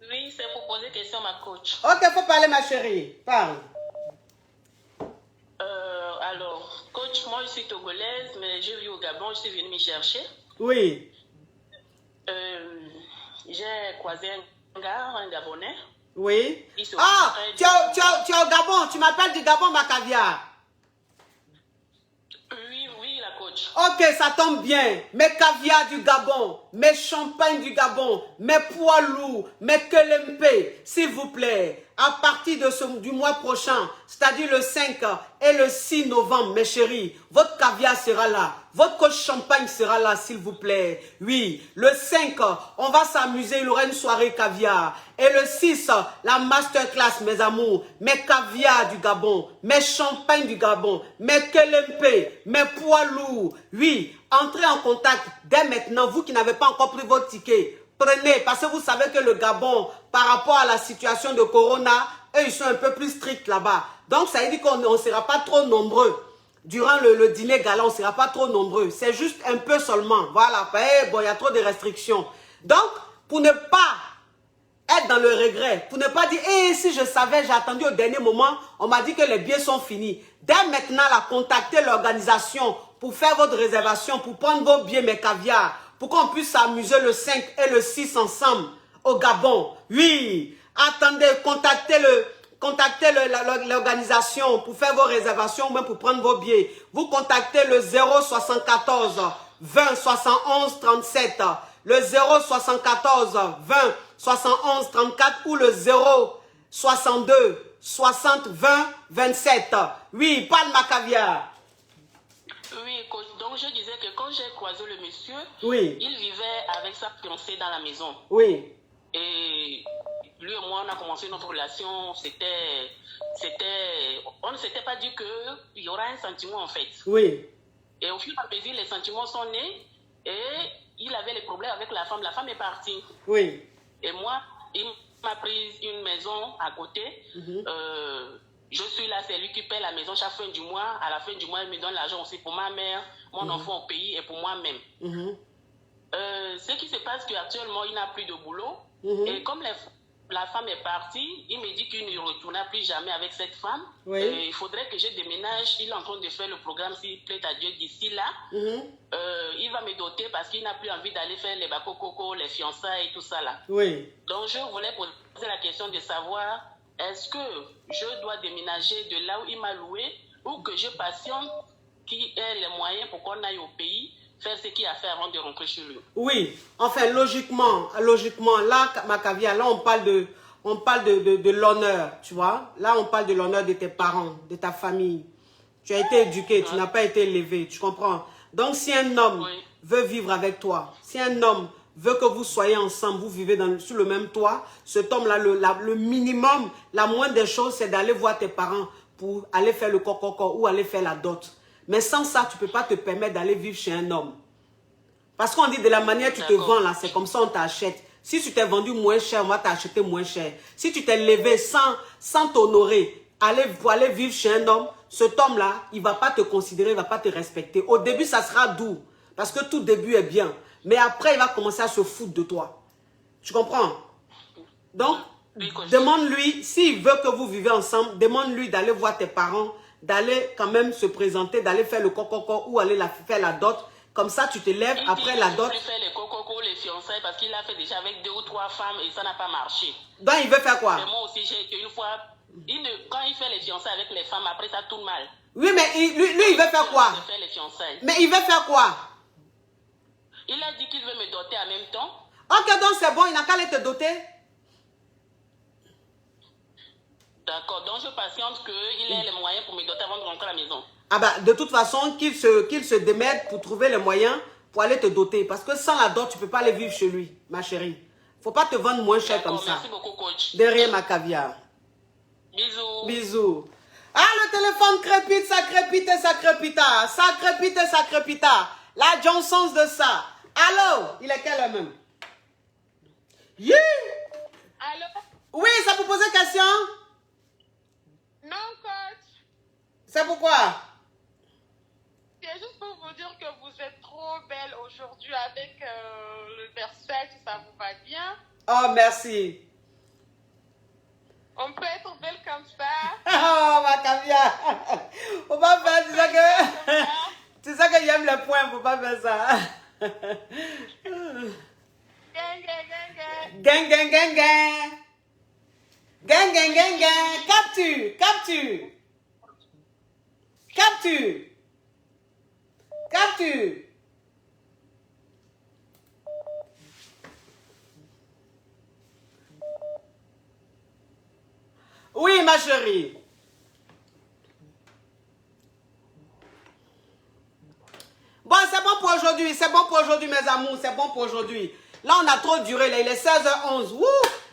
Oui, c'est pour poser question, ma coach. Ok, faut parler ma chérie. Parle. Alors, coach, moi je suis togolaise, mais je vis au Gabon, je suis venue me chercher. Oui. J'ai croisé un gars, un Gabonais. Oui. Il se Ah, occupait tu es au Gabon. Tu m'appelles du Gabon, ma caviar. Oui, la coach. Ok, ça tombe bien. Mes caviars du Gabon, mes champagnes du Gabon, mes poids lourds, mes kelempe, s'il vous plaît. À partir de du mois prochain, c'est-à-dire le 5 et le 6 novembre, mes chéris, votre caviar sera là. Votre champagne sera là, s'il vous plaît. Oui, le 5, on va s'amuser, il y aura une soirée caviar. Et le 6, la masterclass, mes amours. Mes caviars du Gabon, mes champagnes du Gabon, mes kelempe, mes poids lourds. Oui, entrez en contact dès maintenant, vous qui n'avez pas encore pris votre ticket. Prenez, parce que vous savez que le Gabon, par rapport à la situation de Corona, eux, ils sont un peu plus stricts là-bas. Donc, ça veut dire qu'on ne sera pas trop nombreux. Durant le dîner gala, on ne sera pas trop nombreux. C'est juste un peu seulement. Voilà. Bon, il y a trop de restrictions. Donc, pour ne pas être dans le regret, pour ne pas dire, si je savais, j'ai attendu au dernier moment, on m'a dit que les billets sont finis. Dès maintenant, là, contactez l'organisation pour faire votre réservation, pour prendre vos billets, mes caviars, pour qu'on puisse s'amuser le 5 et le 6 ensemble au Gabon. Oui, attendez, contactez l'organisation pour faire vos réservations ou même pour prendre vos billets. Vous contactez le 074 20 71 37, le 074 20 71 34 ou le 062 60 20 27. Oui, parle ma caviar. Oui, coach. Donc je disais que quand j'ai croisé le monsieur, oui, il vivait avec sa fiancée dans la maison. Oui. Et lui et moi, on a commencé notre relation. On ne s'était pas dit qu'il y aura un sentiment en fait. Oui. Et au fur et à mesure, les sentiments sont nés et il avait les problèmes avec la femme. La femme est partie. Oui. Et moi, il m'a pris une maison à côté. Je suis là, c'est lui qui paie la maison chaque fin du mois. À la fin du mois, il me donne l'argent aussi pour ma mère, mon enfant au pays et pour moi-même. Ce qui se passe, c'est qu'actuellement, il n'a plus de boulot. Et comme la femme est partie, il me dit qu'il ne retournera plus jamais avec cette femme. Il faudrait que je déménage. Il est en train de faire le programme, s'il plaît à Dieu, d'ici là. Il va me doter parce qu'il n'a plus envie d'aller faire les bakokoko, les fiançailles et tout ça là. Donc, je voulais poser la question de savoir, est-ce que je dois déménager de là où il m'a loué ou que je patiente qui ait les moyens pour qu'on aille au pays faire ce qu'il a fait avant de rentrer chez lui? Oui, enfin, logiquement, là, ma caviar, là, on parle de l'honneur, tu vois. Là, on parle de l'honneur de tes parents, de ta famille. Tu as été éduqué, tu n'as pas été élevé, tu comprends? Donc, si un homme veut vivre avec toi, si un homme veut que vous soyez ensemble, vous vivez sur le même toit, cet homme-là, le minimum, la moindre des choses, c'est d'aller voir tes parents pour aller faire le coco ou aller faire la dot. Mais sans ça, tu ne peux pas te permettre d'aller vivre chez un homme. Parce qu'on dit de la manière que tu te vends là, c'est comme ça on t'achète. Si tu t'es vendu moins cher, on va t'acheter moins cher. Si tu t'es levé sans t'honorer, pour aller vivre chez un homme, cet homme-là, il ne va pas te considérer, il ne va pas te respecter. Au début, ça sera doux. Parce que tout début est bien. Mais après, il va commencer à se foutre de toi. Tu comprends? Donc, demande-lui, s'il veut que vous vivez ensemble, demande-lui d'aller voir tes parents, d'aller quand même se présenter, d'aller faire le coco ou aller faire la dot. Comme ça, tu te lèves après la dot. Il fait les coco, les fiançailles parce qu'il a fait déjà avec 2 ou 3 femmes et ça n'a pas marché. Donc, il veut faire quoi? Et moi aussi, j'ai été une fois, quand il fait les fiançailles avec les femmes, après ça tourne mal. Oui, mais lui, il veut faire quoi? Mais il veut faire quoi? Il a dit qu'il veut me doter en même temps. Ok, donc c'est bon, il n'a qu'à aller te doter. D'accord, donc je patiente qu'il ait les moyens pour me doter avant de rentrer à la maison. Ah bah, de toute façon, qu'il se démerde pour trouver les moyens pour aller te doter. Parce que sans la dot, tu ne peux pas aller vivre chez lui, ma chérie. Faut pas te vendre moins cher comme ça. Merci beaucoup, coach. De rien, ma caviar. Bisous. Bisous. Ah, le téléphone crépite, ça crépite et ça crépita. Ça crépite et ça crépita. La Johnson's de ça. Allô? Il est quelle heure même? Yeah. Allô? Oui, ça vous posait question? Non, coach. C'est pourquoi? C'est juste pour vous dire que vous êtes trop belle aujourd'hui avec le verset, si ça vous va bien. Oh, merci. On peut être belle comme ça. Oh, ma caviar. Faut pas faire, tu sais que... Tu sais que j'aime les points, faut pas faire ça. Gang, gang, gang, gang. Gang, gang, gang, gang. Gang, gang, gang, gang. Capture, capture. Capture. Capture. Oui, ma chérie. Bon, c'est bon pour aujourd'hui. C'est bon pour aujourd'hui, mes amours. C'est bon pour aujourd'hui. Là, on a trop duré. Là. Il est 16h11. Wouh!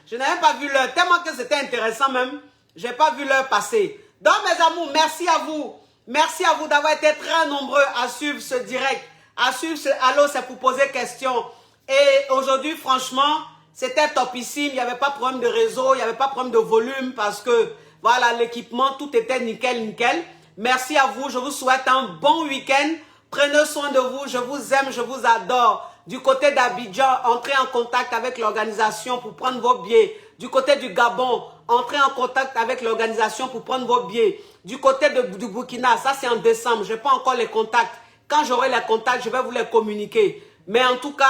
Je n'avais pas vu l'heure. Tellement que c'était intéressant même. Je n'ai pas vu l'heure passer. Donc, mes amours, merci à vous. Merci à vous d'avoir été très nombreux à suivre ce direct. À suivre ce Allô, c'est pour poser question. Et aujourd'hui, franchement, c'était topissime. Il n'y avait pas de problème de réseau. Il n'y avait pas de problème de volume parce que, voilà, l'équipement, tout était nickel, nickel. Merci à vous. Je vous souhaite un bon week-end. Prenez soin de vous. Je vous aime, je vous adore. Du côté d'Abidjan, entrez en contact avec l'organisation pour prendre vos billets. Du côté du Gabon, entrez en contact avec l'organisation pour prendre vos billets. Du côté du Burkina, ça c'est en décembre. Je n'ai pas encore les contacts. Quand j'aurai les contacts, je vais vous les communiquer. Mais en tout cas,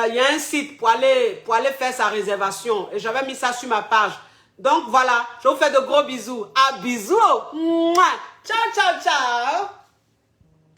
il y a un site pour aller faire sa réservation. Et j'avais mis ça sur ma page. Donc voilà, je vous fais de gros bisous. À bisous. Mouah. Ciao, ciao, ciao.